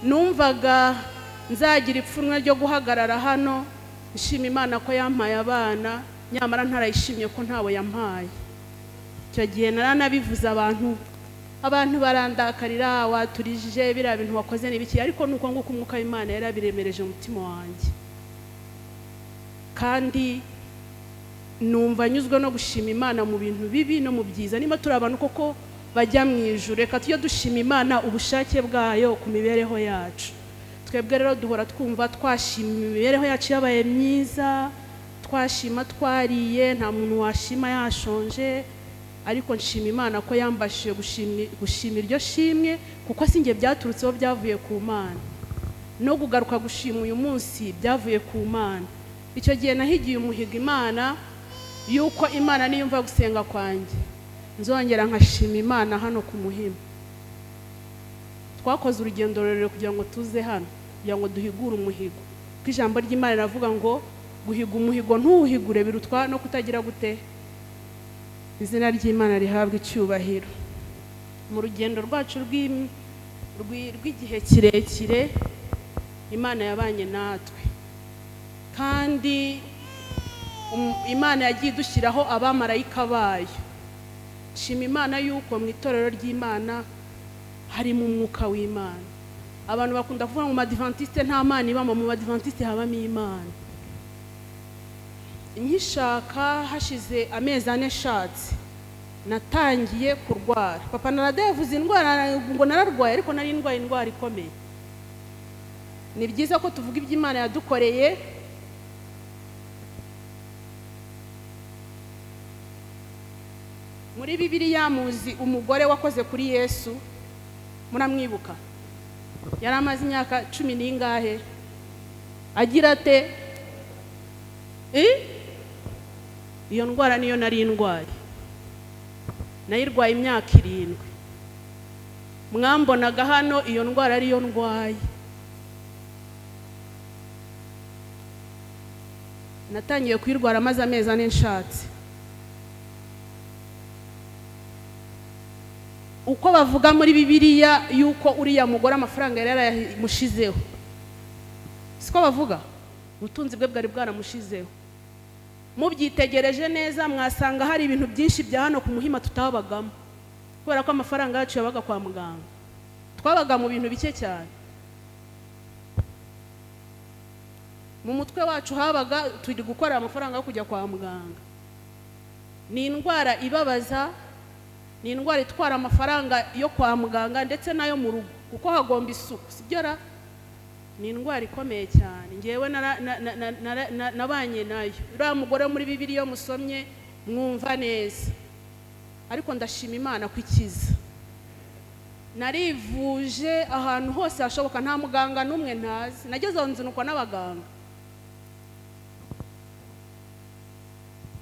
Numvaga nzagira ipfunwe ryo guhagarara hano nshima Imana ko yampaye abana, nyamara ntarayishimye ko ntawe yampaye. Icyo gihe naranabivuze, abantu barandakarira, waturije biriya bintu wakoze n'ibiki, ariko nuko nguko umwuka w'Imana yarabiremereje mu mutima wanjye. Kandi numva nyuzwe no gushima Imana mu bintu bibi no mu byiza. Niba turi abantu koko bajya mu ijuru, reka tujye dushima Imana ubushake bwayo ku mibereho yacu. Twebwe rero duhora twumva twashima imibereho yacu yabaye myiza, twashima twariye, nta muntu washima yashonje. Ariko nshima Imana ko yambashije gushima iryo shimwe, kuko sinjye byaturutseho, byavuye ku Mana. No kugaruka gushima uyu munsi byavuye ku Mana. Icyo gihe nahigiye umuhigo Imana yuko Imana niyumva gusenga kwanjye nzongera nkashima Imana hano ku Muhima. Twakoze urugendo rurerure kugira ngo tuze hano, kugira ngo duhigure umuhigo. Kuko ijambo ry'Imana riravuga ngo guhiga umuhigo ntuwuhigure birutwa no kutagira gute. Izina ry'Imana rihabwa icyubahiro. Mu rugendo rwacu rw'igihe kirekire, Imana yabanye natwe, kandi Imana yagiye idushyiraho abamarayika bayo. Shima Imana yuko mu itorero ry'Imana harimo umwuka w'Imana. Abantu bakunda kuvuga mu Adventiste nta Mana ibamo, mu Adventiste habamo Imana. Nkishaka hashize amezi 4 nshatse, natangiye kurwara. Papa Narada yavuze indwara ngo nararwaye, ariko nari ndwaye indwara ikomeye. Ni byiza ko tuvuga iby'Imana yadukoreye. Muri Bibiliya muzi umugore wakoze kuri Yesu, muramwibuka? Yari amaze imyaka 10 n'ingahe agira ate? Iyo ndwara niyo nari ndwaye. Nayirwaye imyaka 7. Mwambonaga hano, iyo ndwara ariyo ndwaye. Natangiye kwirwara maze amezi 4 nshatse. Uko bavuga muri Bibiliya yuko uriya mugore amafaranga yari yaramushizeho, siko bavuga? Ubutunzi bwe bwari bwaramushizeho. Mubyitegereje neza mwasanga hari ibintu byinshi bya hano ku Muhima tutabagamo, kubera ko amafaranga yacu yabaga kwa muganga. Twabaga mu bintu bike cyane. Mu mutwe wacu habaga turi gukora amafaranga yo kujya kwa muganga. Ni indwara ibabaza, ni indwara itwara amafaranga yo kwa muganga ndetse nayo mu rugo, kuko hagomba isuku, sibyo ra? Ni indwara ikomeye cyane. Ngewe nabanye nayo. Uriya mugore muri Bibiliya musomye mwumva neza. Ariko ndashima Imana kwikiza. Narivuje ahantu hose hashoboka, nta muganga n'umwe ntazi. Nageze aho nzinukwa n'abaganga.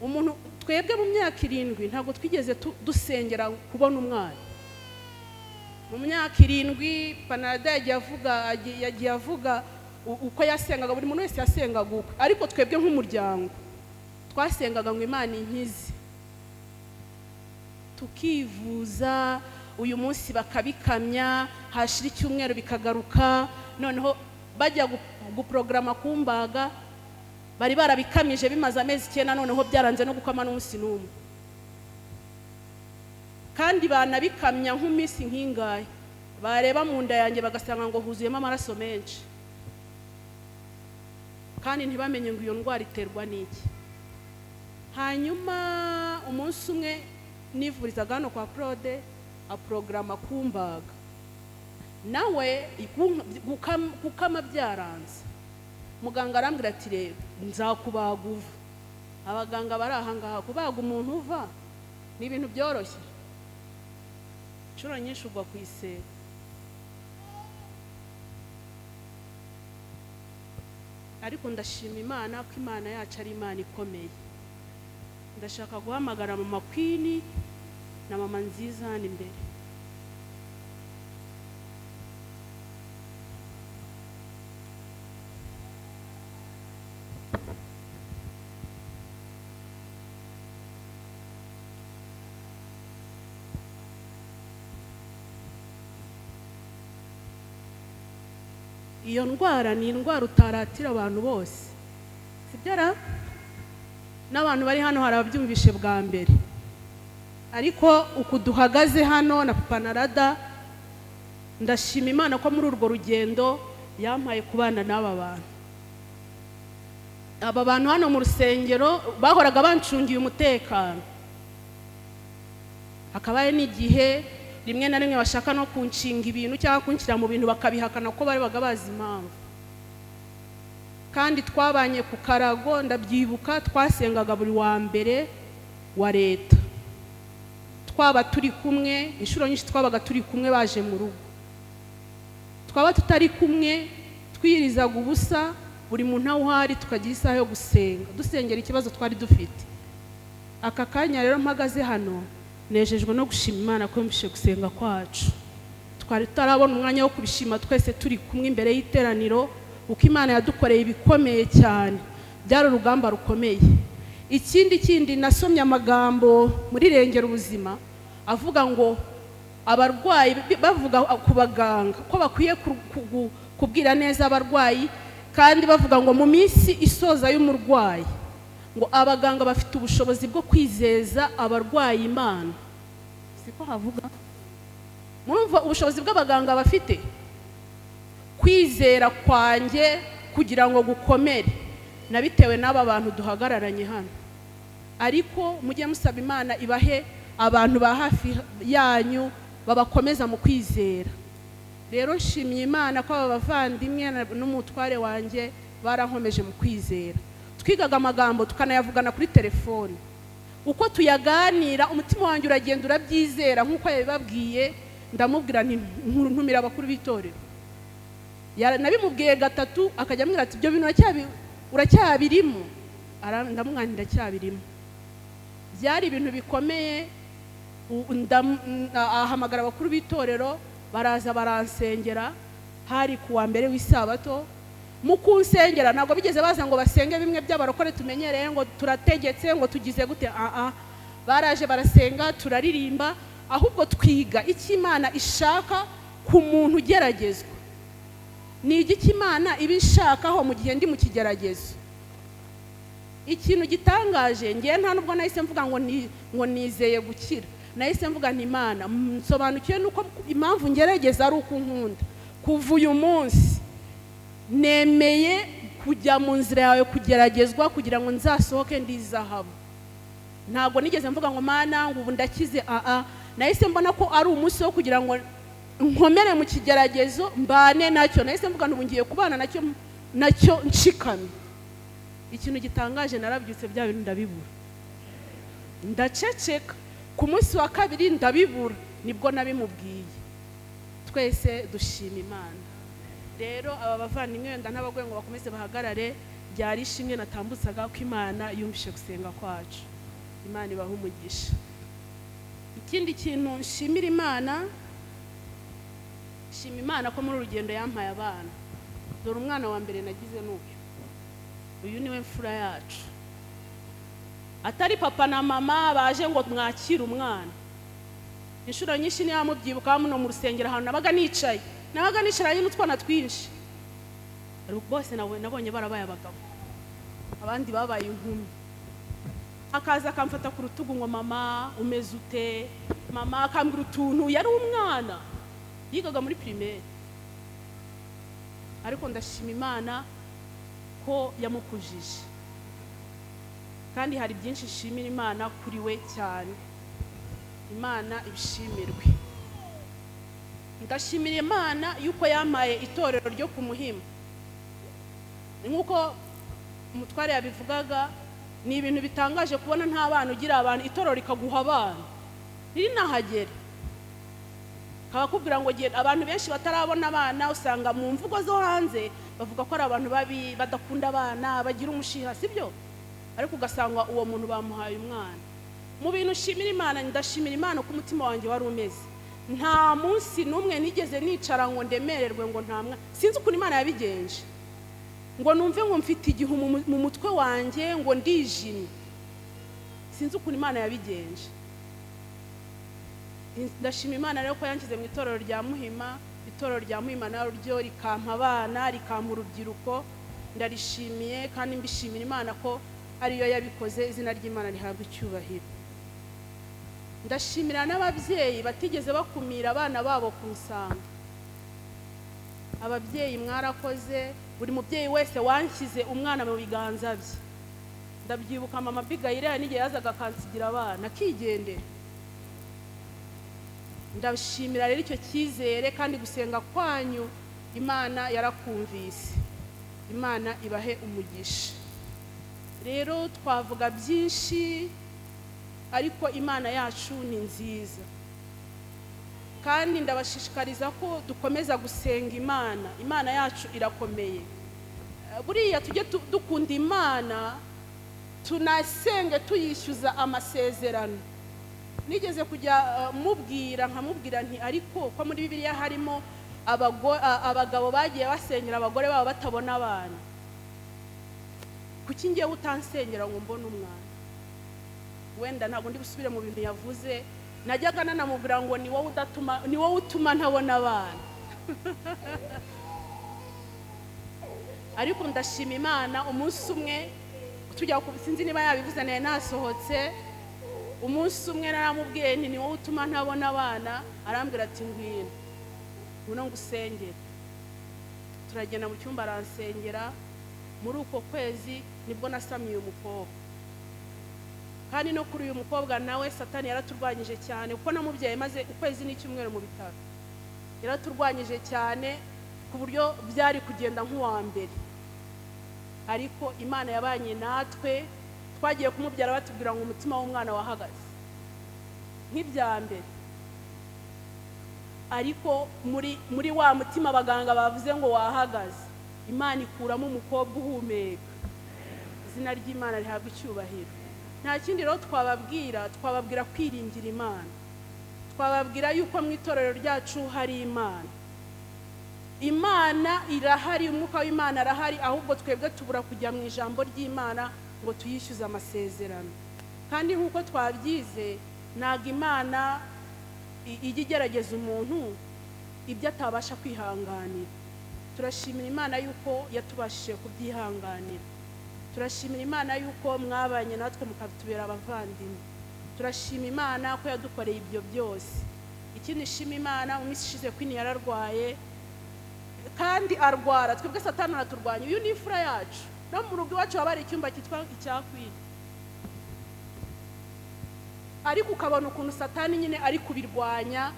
Umuntu twebwe mu myaka 7 ntabwo twigeze dusengera kubona umwana. Mu myaka 7 Panada yagiye avuga uko yasengaga, buri muntu wese yasengaga uko, ariko twebwe nk'umuryango twasengaga ngo Imana inkize. Tukivuza, uyu munsi bakabikamya, hashira icyumweru bikagaruka, noneho bajya guprograma kumbaga, bari barabikamije bimaze amezi 9, noneho byaranze no gukama n'umunsi n'umwe. Kandi banabikamya nk'umisi nkingaye, bareba mu nda yanjye bagasanga ngo huzuyemo amaraso menshi. kandi ntibamenye ngo iyo ndwara iterwa n'iki. Hanyuma umunsi umwe nivurizaga hano kwa Claude aporogaramu kumbaga, nawe gukama byaranze. Muganga arambwira ati rero nzakubaga uva. Abaganga bari aha ngaha kubaga umuntu uva ni ibintu byoroshye, inshuro nyinshi ugwa ku iseta. Ariko ndashima Imana ko Imana yacu ari Imana ikomeye. Ndashaka guhamagara Mama Queen na Mama Nziza hano imbere. Iyo ndwara ni indwara utaratira abantu bose, sibyara n'abantu bari hano hari ababyumvishe bwa mbere. Ariko uko duhagaze hano na Papa na Rada, ndashima Imana ko muri urwo rugendo yampaye kubana n'aba bantu. Aba bantu hano mu rusengero bahoraga bancungiye umutekano, hakabaye n'igihe rimwe na rimwe bashaka no kunshinga ibintu cyangwa kunshyira mu bintu bakabihakana ko bari bazi impamvu. Kandi twabanye ku karago, ndabyibuka twasengaga buri wa mbere wa leta, twaba turi kumwe. Inshuro nyinshi twabaga turi kumwe baje mu rugo, twaba tutari kumwe twirizaga ubusa, buri muntu aho uhari tukagira isaha yo gusenga, dusengera ikibazo twari dufite. Aka kanya rero mpagaze hano nejejwe no gushima Imana ko yumvishe gusenga kwacu. Twari tutarabona umwanya wo kubishima twese turi kumwe imbere y'iteraniro, uko Imana yadukoreye ibikomeye cyane, byari urugamba rukomeye. Ikindi nasomye amagambo muri Rengera Ubuzima avuga ngo abarwayi, bavuga ku baganga ko bakwiye kubwira neza abarwayi, kandi bavuga ngo mu minsi isoza y'umurwayi ngo abaganga bafite ubushobozi bwo kwizeza abarwayi Imana. Siko havuga? Murumva ubushobozi bw'abaganga bafite? Kwizera kwanjye kugira ngo gukomere nabitewe n'aba bantu duhagararanye hano. Ariko mujye musaba Imana ibahe abantu ba hafi yanyu babakomeza mu kwizera. Rero nshimiye Imana ko aba bavandimwe n'umutware wanjye barankomeje mu kwizera. Twigaga amagambo tukanayavugana kuri telefone, uko tuyaganira umutima wanjye uragenda urabyizera nk'uko yabibabwiye. Ndamubwira nti ntumira abakuru b'itorero, nabimubwiye gatatu akajya ambwira ati ibyo bintu uracyabirimo. Ndamwanira ndacyabirimo. Byari ibintu bikomeye. Ahamagara abakuru b'itorero baraza baransengera, hari kuwa mbere w'isabato. Mu kunsengera ntabwo bigeze baza ngo basenge bimwe by'abarokore tumenyereye ngo turategetse ngo tugize gute. Baraje barasenga, turaririmba, ahubwo twiga icyo Imana ishaka ku muntu ugeragezwa. Ni igiki Imana iba ishakaho mu gihe ndi mu kigeragezo. Ikintu gitangaje, ngiye nta nubwo nahise mvuga ngo nizeye gukira. Nahise mvuga nti Imana nsobanukiwe nuko impamvu ngerageza ari uko nkunda. Kuva uyu munsi nemeye kujya mu nzira yawe kugeragezwa kugira ngo nzasohoke ndi zahabu. Ntabwo nigeze mvuga ngo Mana ngo ubu ndakize. Nahise mbona ko ari umunsi wo kugira ngo nkomere mu kigeragezo, mbane nacyo. Nahise mvuga ngo ngiye kubana nacyo nshikame. Ikintu gitangaje, narabyutse bya bintu ndabibura, ndaceceka. Ku munsi wa kabiri ndabibura, nibwo nabimubwiye. Twese dushima Imana. Rero aba bavandimwe wenda n'abagwe ngo bakomeze bahagarare, byari ishimwe natambutsaga ko Imana yumvishe gusenga kwacu. Imana ibaha umugisha. Ikindi kintu nshimira Imana, shima Imana ko muri urugendo yampaye abana. Dore umwana wa mbere nagize n'uyu. Uyu niwe mfura yacu. Atari papa na mama baje ngo mwakire umwana. Inshuro nyinshi niyo mubyibuka muno mu rusengero ahantu nabaga nicaranye n'utwana twinshi. Bose nabonye barabaye abagabo, abandi babaye inkumi. Akaza akamfata ku rutugu ngo mama umeze ute, mama akambwira utuntu. Yari umwana yigaga muri primaire. Ariko ndashima Imana ko yamukujije, kandi hari byinshi nshimira Imana kuri we cyane. Imana ibishimirwe. Ndashimira Imana yuko yampaye itorero ryo ku Muhima. Nkuko umutware yabivugaga, ni ibintu bitangaje kubona nta bana ugira abantu, itorero rikaguha abana riri nahagere. Kabakubwira ngo abantu benshi batarabona abana, usanga mu mvugo zo hanze bavuga ko ari abantu babi, badakunda abana, bagira umushiha, sibyo? Ariko ugasanga uwo muntu bamuhaye umwana. Mu bintu nshimira Imana, ndashimira Imana ko umutima wanjye wari umeze. Nta munsi n'umwe nigeze nicara ngo ndemererwe ngo nta mwana. Sinzi ukuntu Imana yabigenje, ngo numve ngo mfite igihu mu mutwe wanjye ngo ndijimye. Sinzi ukuntu Imana yabigenje. Ndashima Imana rero ko yanshyize mu itorero rya Muhima. Itorero rya Muhima naryo rikampa abana, rikampa urubyiruko. Ndarishimiye kandi mbishimira Imana ko ariyo yabikoze. Izina ry'Imana rihabwa icyubahiro. Ndashimira n'ababyeyi batigeze bakumira abana babo ku nsanga. Ababyeyi mwarakoze, buri mubyeyi wese wanshyize umwana mu biganza bye. Ndabyibuka mama Bigayire n'igihe yazaga akansigira abana akigendera. Ndashimira rero icyo cyizere kandi gusenga kwanyu Imana yarakumvise. Imana ibahe umugisha. Rero twavuga byinshi, ariko Imana yacu ni nziza, kandi ndabashishikariza ko dukomeza gusenga Imana. Imana yacu irakomeye. Buriya tujye dukunda Imana, tunasenge tuyishyuza amasezerano. Nigeze kujya nkamubwira nti ariko ko muri Bibiliya harimo abagabo bagiye basengera abagore babo batabona abana, kuki ngiye utansengera ngo mbone umwana? Wenda ntabwo ndi busubire mu bintu yavuze. Najyaga nanamubwira ngo ni wowe utuma ntabona abana. Ariko ndashima Imana, umunsi umwe tujya sinzi niba yabivuze naye nasohotse, umunsi umwe naramubwiye nti ni wowe utuma ntabona abana. Arambwira ati ngwino ngusengere. Turagenda mu cyumba aransengera. Muri uko kwezi nibwo nasamiye umukobwa, kandi no kuri uyu mukobwa nawe Satani yaraturwanyije cyane, kuko namubyaye maze ukwezi n'icyumweru mu bitaro. Yaraturwanyije cyane ku buryo byari kugenda nk'uwa mbere, ariko Imana yabanye natwe. Twagiye kumubyara batubwira ngo umutima w'umwana wahagaze nk'ibya mbere, ariko muri wa mutima abaganga bavuze ngo wahagaze, Imana ikuramo umukobwa uhumeka. Izina ry'Imana rihabwa icyubahiro. Nta kindi rero twababwira kwiringira Imana. Twababwira yuko mu itorero ryacu hari Imana. Imana irahari, umwuka w'Imana arahari, ahubwo twebwe tubura kujya mu ijambo ry'Imana ngo tuyishyuze amasezerano. Kandi nk'uko twabyize, ntabwo Imana ijya igerageza umuntu ibyo atabasha kwihanganira. Turashimira Imana yuko yatubashije kubyihanganira. Turashimira Imana yuko mwabanye natwe mukatubera abavandimwe. Turashima Imana ko yadukoreye ibyo byose. Ikindi nshima Imana, mu minsi ishize Queen yararwaye kandi arwara. Twebwe Satani araturwanya. Uyu ni imfura yacu. No mu rugo iwacu haba hari icyumba cyitwa icya Queen, ariko ukabona ukuntu Satani nyine ari kubirwanya.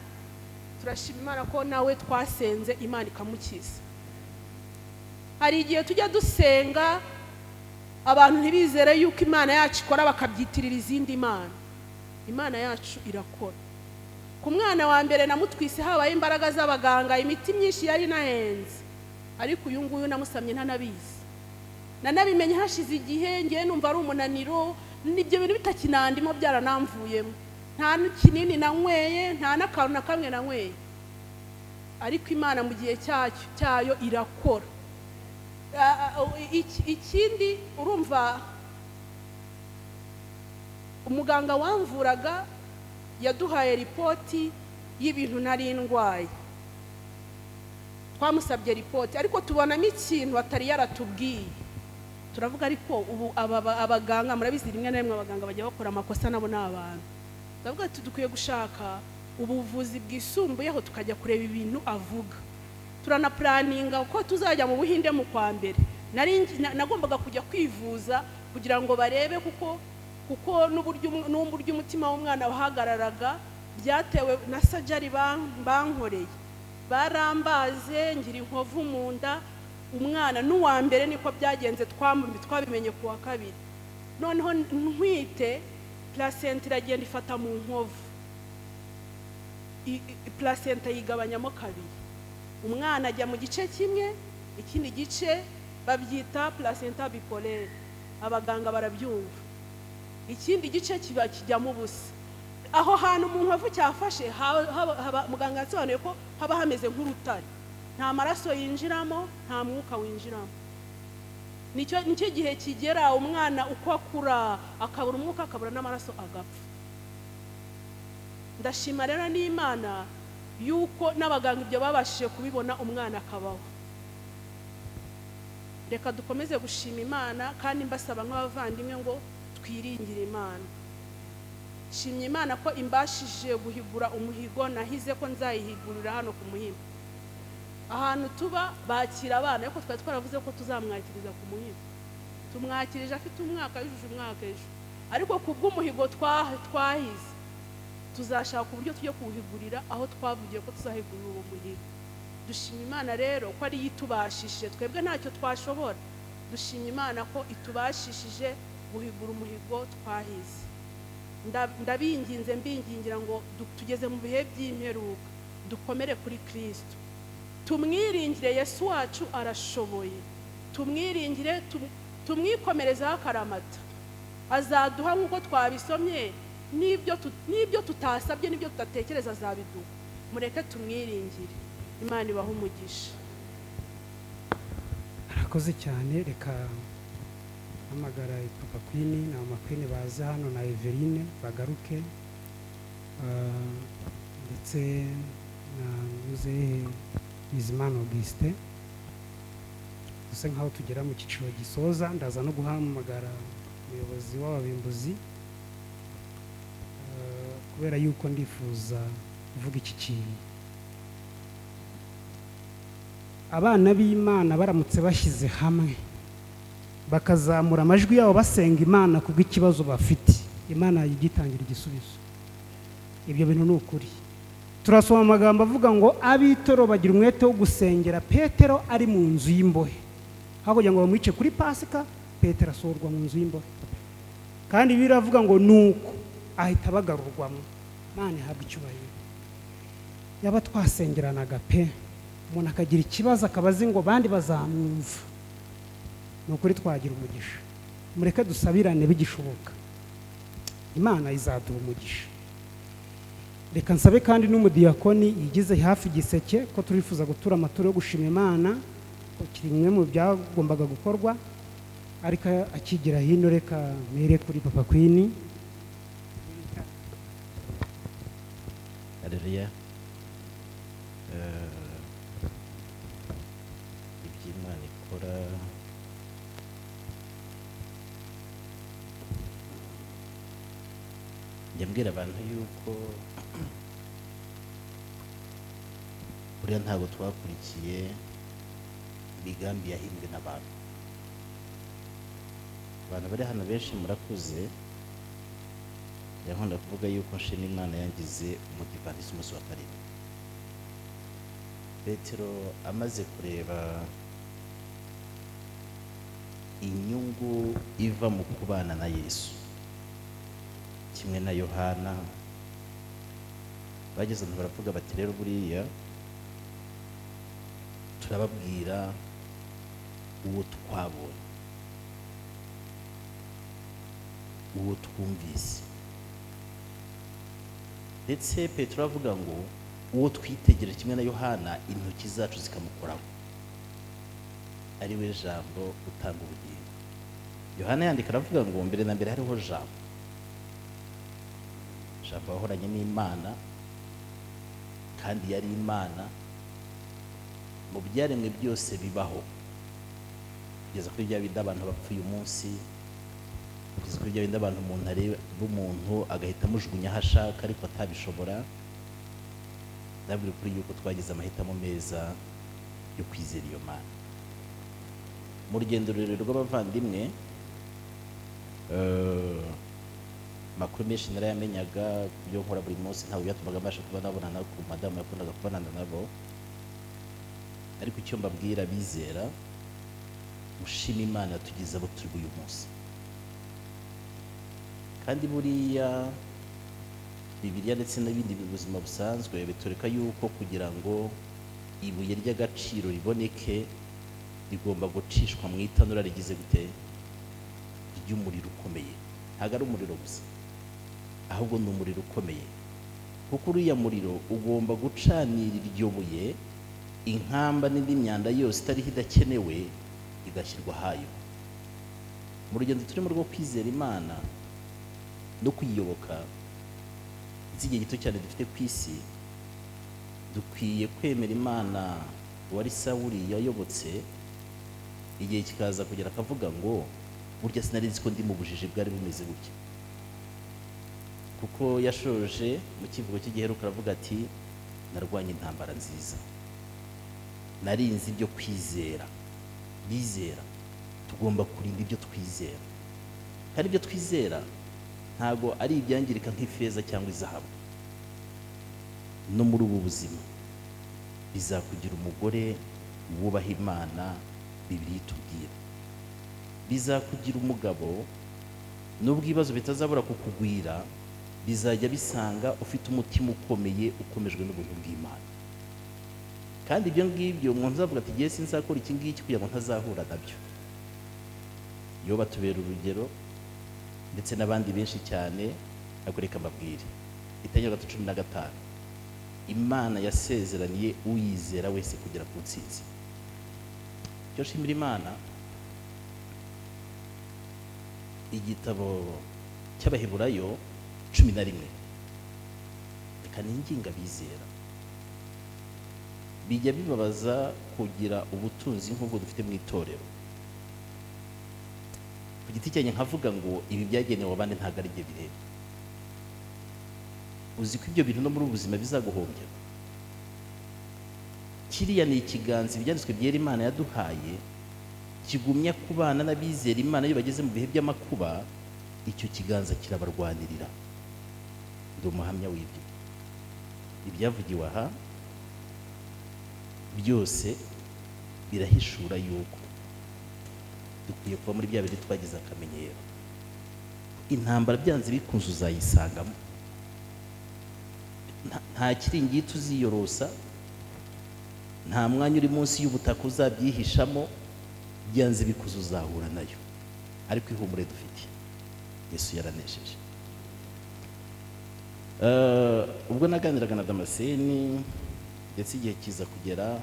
Turashima Imana ko nawe twasenze Imana ikamukiza. Hari igihe tujya dusenga abantu ntibizere yuko Imana yacu ikora, bakabyitirira izindi mana. Imana yacu irakora. Ku mwana wa mbere namutwise habaye imbaraga z'abaganga, imiti myinshi yari nahenze, ariko uyu nguyu namusamye ntanabizi. Nanabimenye hashize igihe, ngiye numva ari umunaniro, n'ibyo bintu bitakinandimo byaranamvuyemo. Nta kinini nanyweye, nta n'akantu na kamwe nanyweye, ariko Imana mu gihe cyayo irakora. Ikindi urumva, umuganga wamvuraga yaduhaye ripoti y'ibintu nari ndwaye. Twamusabye ripoti, ariko tubonamo ikintu atari yaratubwiye. Turavuga ariko ubu abaganga murabizi, rimwe na rimwe abaganga bajya bakora amakosa, nabo n'abantu. Turavuga ati dukwiye gushaka ubuvuzi bwisumbuyeho tukajya kureba ibintu avuga. Turanaplaninga uko tuzajya mu Buhinde mu kwa mbere. nagombaga kujya kwivuza kugira ngo barebe kuko n'uburyo umutima w'umwana wahagararaga byatewe na sajari bankoreye. Barambaze ngira inkovu mu nda, umwana n'uwa mbere niko byagenze, twabimenye ku wa kabiri. Noneho ntwite placenta iragenda ifata mu nkovu, placenta yigabanyamo kabiri, umwana ajya mu gice kimwe, ikindi gice babyita placenta bipolaire, abaganga barabyumva, ikindi gice kijyamo ubusa. Aho hantu mu nkovu cyafashe muganga yasobanuye ko haba hameze nk'urutare, nta maraso yinjiramo, nta mwuka winjiramo. Nicyo gihe kigera umwana uko akura akabura umwuka, akabura n'amaraso, agapfa. Ndashima rero n'Imana yuko n'abaganga ibyo babashije kubibona, umwana akabaho. Reka dukomeze gushima Imana kandi mbasaba nk'abavandimwe ngo twiringire Imana. Shimye Imana ko imbashije guhigura umuhigo nahize ko nzayihigurira hano ku Muhima. Ahantu tuba bakira abana, ariko twari twaravuze ko tuzamwakiriza ku Muhima. Tumwakirije afite umwaka, yujuje umwaka ejo, ariko kubw'umuhigo twahize tuzashaka uburyo tujye kuwuhigurira aho twavugiye ko tuzahigurira uwo muhigo. Dushima Imana rero ko ari itubashishije, twebwe ntacyo twashobora. Dushima Imana ko itubashishije guhigura umuhigo twahize. Ndabinginze mbingingira ngo tugeze mu bihe by'imperuka, dukomere kuri Kristo, tumwiringire. Yesu wacu arashoboye, tumwiringire, tumwikomerezaho akaramata. Azaduha nk'uko twabisomye, n'ibyo tutasabye, n'ibyo tudatekereza azabiduha. Mureke tumwiringire. Imana ibahe umugisha.
Arakoze cyane. Reka hamagara Papa Queen na Mama Queen baza hano na Everine bagaruke, ndetse na Muzehe Bizimana Auguste. Duse nkaho tugera mu cyiciro gisoza, ndaza no guhamagara umuyobozi w'ababimbuzi kubera yuko ndifuza kuvuga iki kintu. Abana b'Imana baramutse bashyize hamwe bakazamura amajwi yabo basenga Imana kubw'ikibazo bafite, Imana yigitangira igisubizo. Ibyo bintu ni ukuri. Turasoma amagambo avuga ngo ab'itoro bagira umwete wo gusengera Petero ari mu nzu y'imbohe. Hakugira ngo bamwice kuri Pasika, Petero asohorwa mu nzu y'imbohe, kandi biravuga ngo nuko ahita bagarurwamo. Imana ihabwa icyubahiro. Yaba twasengeranaga pe, umuntu akagira ikibazo akabazi ngo bandi bazamwumva, nukuri twagira umugisha. Mureke dusabirane bigishoboka, Imana izaduha umugisha. Reka nsabe kandi n'umudiyakoni yigize hafi igiseke ko turifuza gutura amaturo yo gushima Imana, ko kiri mwe mu byagombaga gukorwa, ariko akigira hino. Reka mere kuri Papa Queen.
Haleluya. Iby'Imana ikora njya mbwira abantu yuko buriya ntabwo twakurikiye imigambi yahimbwe n'abantu. Abantu bari hano benshi murakuze, yankunda kuvuga yuko nshima Imana yangize umudivantisi umunsi wa karindwi. Petero amaze kureba inyungu iva mu kubana na Yesu, kimwe na Yohana, bageze ahantu baravuga bati rero buriya turababwira uwo twabonye, uwo twumvise. Ndetse Petero avuga ngo uwo twitegereje, kimwe na Yohana, intoki zacu zikamukoraho, ari we jambo utanga ubugingo. Yohana yandika aravuga ngo mbere na mbere hariho jambo, jambo wahoranye n'Imana kandi yari Imana. Mu byaremwe byose bibaho, kugeza kuri bya bindi abantu bapfa uyu munsi, kugeza kuri bya bindi abantu umuntu areba umuntu agahita amujugunya aho ashaka ariko atabishobora. Ndabwira kuri yuko twagize amahitamo meza yo kwizera iyo Mana. mu rugendo rurerure rw'abavandimwe makuru menshi narayamenyaga byo nkora buri munsi ntabwo byatumaga mbasha kuba nabonana ku madamu yakundaga kubonana nabo, ariko icyo mbabwira bizera, mushima Imana tugize abo turi uyu munsi. Kandi buriya Bibiliya ndetse n'ibindi buzima busanzwe bitureka yuko kugira ngo ibuye ry'agaciro riboneke rigomba gucishwa mu itanura rigize gute, ry'umuriro ukomeye. Ntabwo ari umuriro gusa, ahubwo ni umuriro ukomeye, kuko uriya muriro ugomba gucanira iryo buye, inkamba n'indi myanda yose itariho idakenewe igashyirwa hayo. Mu rugendo turimo rwo kwizera Imana no kuyiyoboka igihe gito cyane dufite ku isi, dukwiye kwemera Imana. Uwari Sawuli yayobotse, igihe kikaza kugera akavuga ngo burya sinari nzi ko ndi mu bujiji bwari bumeze gutya, kuko yashoje mu kivugo cy'igiheruka aravuga ati narwanye intambara nziza, narinzi ibyo kwizera. Bizera tugomba kurinda ibyo twizera, kandi ibyo twizera ntabwo ari ibyangirika nk'ifeza cyangwa izahabu. No muri ubu buzima bizakugira umugore wubaha Imana, Bibiliya itubwira. Bizakugira umugabo nubwo ibibazo bitazabura kukugwira, bizajya bisanga ufite umutima ukomeye, ukomejwe n'ubuntu bw'Imana. Kandi ibyo ngibyo umuntu uzavuga ati igihe sinzakora iki ngiki kugira ngo ntazahura nabyo. Yoba batubera urugero ndetse n'abandi benshi cyane. Ariko reka mbabwire, Itangiriro 15, Imana yasezeraniye uyizera wese kugera ku ntsinzi. Cyo shimira Imana. Igitabo cy'Abaheburayo 11, reka ninginga bizera. Bijya bibabaza kugira ubutunzi nk'ubwo dufite mu itorero. Ku giti cyanjye nkavuga ngo ibi byagenewe abandi ntabwo ari byo bireba. Uzi ko ibyo bintu no muri ubuzima bizaguhombya. Kiriya ni ikiganza ibyanditswe byera Imana yaduhaye, kigumya kubana n'abizera Imana iyo bageze mu bihe by'amakuba. Icyo kiganza kirabarwanirira. Ndi umuhamya w'ibyo. Ibyavugiwe aha byose birahishura yuko dukwiye kuba muri bya bintu twagize akamenyero. Intambara byanze bikunze uzayisangamo. Nta kiringiti uziyorosa, nta mwanya uri munsi y'ubutaka uzabyihishamo, byanze bikuze uzahura nayo. Ariko ihumure dufite, Yesu yaranesheje. Ubwo naganiraga na Damascene ndetse igihe kiza kugera,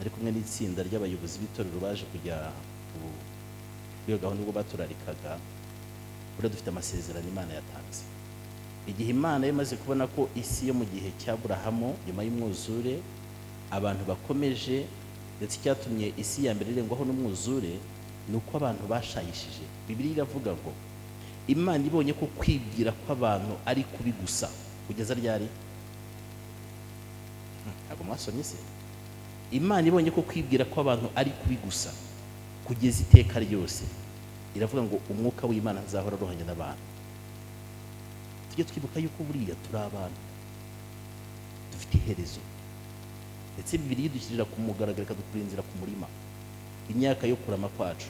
ari kumwe n'itsinda ry'abayobozi b'itorero baje kujya kuri gahunda ubwo baturarikaga, buriya dufite amasezerano Imana yatanze. Igihe Imana yamaze kubona ko isi yo mu gihe cya Aburahamu nyuma y'umwuzure abantu bakomeje, ndetse cyatumye isi ya mbere irengwaho n'umwuzure, ni uko abantu bashayishije. Bibiliya iravuga ngo Imana ibonye ko kwibwira kw'abantu ari kubi gusa. Kugeza ryari? Ntabwo mwasomye se? Imana ibonye ko kwibwira kw'abantu ari kubi gusa kugeza iteka ryose, iravuga ngo umwuka w'Imana nzahora aruhanya n'abantu. Tujye twibuka yuko buriya turi abantu dufite iherezo, ndetse Bibiliya idushyirira ku mugaragaro, ikadukura inzira ku murima. Imyaka yo kurama kwacu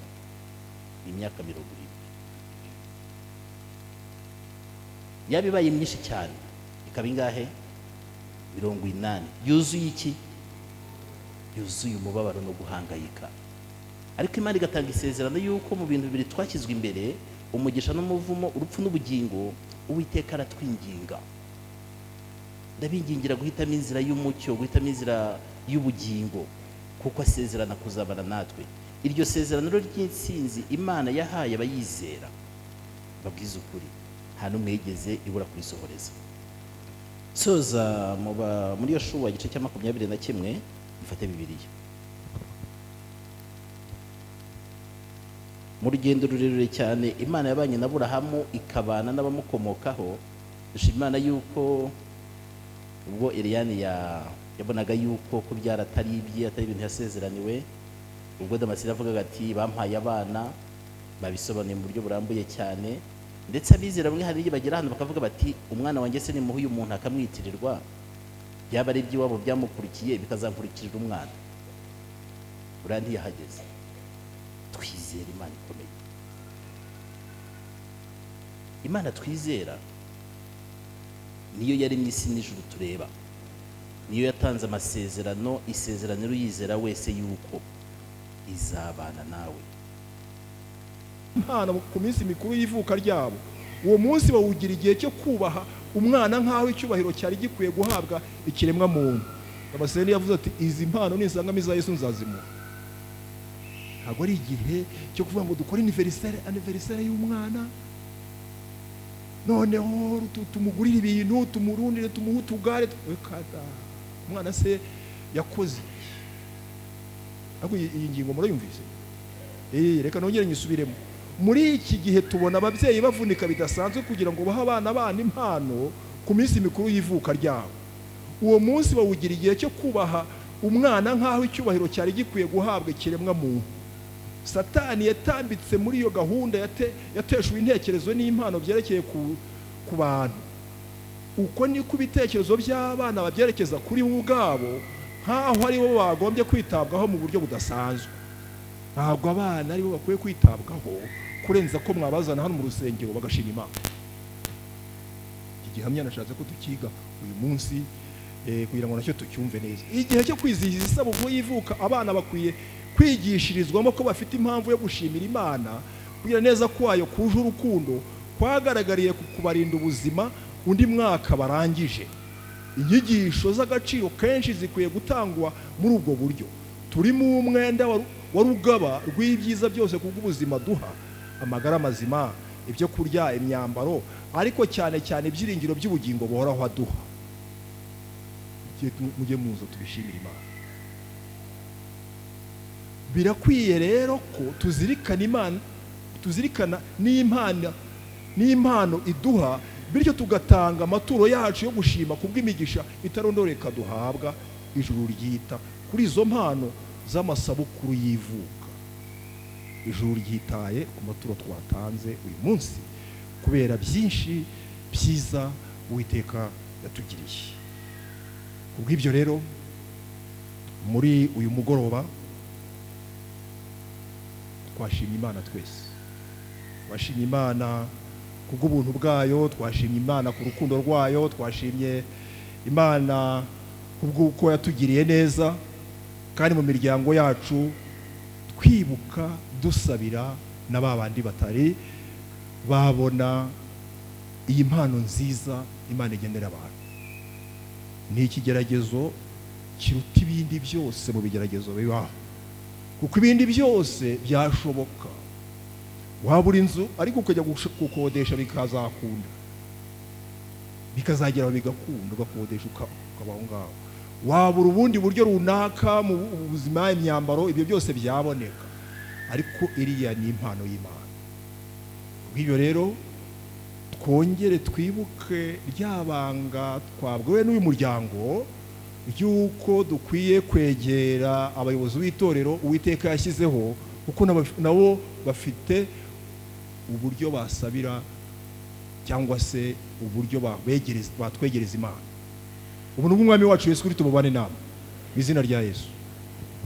ni imyaka 70. Yaba ibaye myinshi cyane ikaba ingahe? 80. Yuzuye iki? Yuzuye umubabaro no guhangayika. Ariko Imana igatanga isezerano yuko mu bintu bibiri twakizwe imbere, umugisha n'umuvumo, urupfu n'ubugingo, Uwiteka aratwinginga. Ndabingingira guhitamo inzira y'umucyo, guhitamo inzira y'ubugingo, kuko asezerana kuzabana natwe. Iryo sezerano ry'intsinzi Imana yahaye abayizera, babwiza ukuri, nta n'umwe yigeze ibura kurisohoreza. Soza muri Yoshuwa igice cya 21, mufate Bibiliya. Mu rugendo rurerure cyane Imana yabanye na Aburahamu ikabana n'abamukomokaho. Dushima Imana yuko ubwo Eliyani yabonaga yuko kubyara atari ibye, atari ibintu yasezeraniwe, ubwo Damascene avugaga ati bampaye abana, babisobanuye mu buryo burambuye cyane, ndetse abizera bamwe hari igihe bagera hano bakavuga bati umwana wanjye se nimuhe uyu muntu akamwitirirwa, byaba ari iby'iwabo byamukurikiye bikazankurikirira umwana. Buriya ntiyahageze. Twizera Imana ikomeye. Imana twizera niyo yaremye isi n'ijuru tureba, niyo yatanze amasezerano, isezerano uyizera wese yuko izabana nawe.
Impano ku minsi mikuru y'ivuka ryabo, uwo munsi bawugira igihe cyo kubaha umwana nk'aho icyubahiro cyari gikwiye guhabwa ikiremwa muntu. Damascene yavuze ati izi mpano nisangamo iza Yesu nzazimuha. Ntabwo ari igihe cyo kuvuga ngo dukore anniversaire y'umwana, noneho tumugurire ibintu, tumurundire, tumuhe utugare. Umwana se yakoze. Ariko iyi ngingo murayumvise? Reka nongere nyisubiremo. Muri iki gihe tubona ababyeyi bavunika bidasanzwe kugira ngo bahe abana bana impano ku minsi mikuru y'ivuka ryabo. Uwo munsi bawugira igihe cyo kubaha umwana nk'aho icyubahiro cyari gikwiye guhabwa ikiremwa muntu. Satani yatambitse muri iyo gahunda, yateshuwe intekerezo n'impano byerekeye ku bantu. Uko niko ibitekerezo by'abana babyerekeza kuri bo ubwabo, nk'aho ari bo bagombye kwitabwaho mu buryo budasanzwe. Ntabwo abana ari bo bakwiye kwitabwaho kurenza ko mwabazana hano mu rusengero bagashima Imana. Igihamya nashatse ko tukiga uyu munsi kugira ngo nacyo tucyumve neza. Igihe cyo kwizihiza isabukuru y'ivuka, abana bakwiye kwigishirizwamo ko bafite impamvu yo gushimira Imana, kugira neza kwayo kuje urukundo kwagaragariye kubarinda ubuzima undi mwaka barangije. Inyigisho z'agaciro kenshi zikwiye gutangwa muri ubwo buryo. Turimo umwenda wa rugaba rw'ibyiza byose kubw'ubuzima duha, amagara mazima, ibyo kurya, imyambaro, ariko cyane cyane ibyiringiro by'ubugingo buhoraho aduha. Mujye muza tubishimira Imana. Birakwiye rero ko tuzirikana n'impano iduha, bityo tugatanga amaturo yacu yo gushima kubw'imigisha itarondoreka duhabwa ijuru ryita kuri izo mpano z'amasabukuru y'ivuka. Ijuru ryitaye ku maturo twatanze uyu munsi kubera byinshi byiza Uwiteka yatugiriye. Kubw'ibyo rero muri uyu mugoroba twashimye Imana twese. Twashimye Imana kubw'ubuntu bwayo, twashimye Imana ku rukundo rwayo, twashimye Imana kubw'uko yatugiriye neza, kandi mu miryango yacu twibuka dusabira na babandi batari babona iyi mpano nziza Imana igenera abantu. Ni ikigeragezo kiruta ibindi byose mu bigeragezo bibaho, kuko ibindi byose byashoboka. Wabura inzu ariko ukajya gukodesha bikazakunda, bikazagera bigakunda, ugakodesha ukabaho ngaho. Wabura ubundi buryo runaka mu buzima, imyambaro, ibyo byose byaboneka, ariko iriya ni impano y'Imana. Ubwo rero twongere twibuke ryabanga twabwiwe n'uyu muryango ry'uko dukwiye kwegera abayobozi b'itorero Uwiteka yashyizeho, kuko nabo bafite uburyo basabira cyangwa se uburyo batwegereza Imana. Ubu n'umwami wacu Yesu Kristo mubane nama mu izina rya Yesu.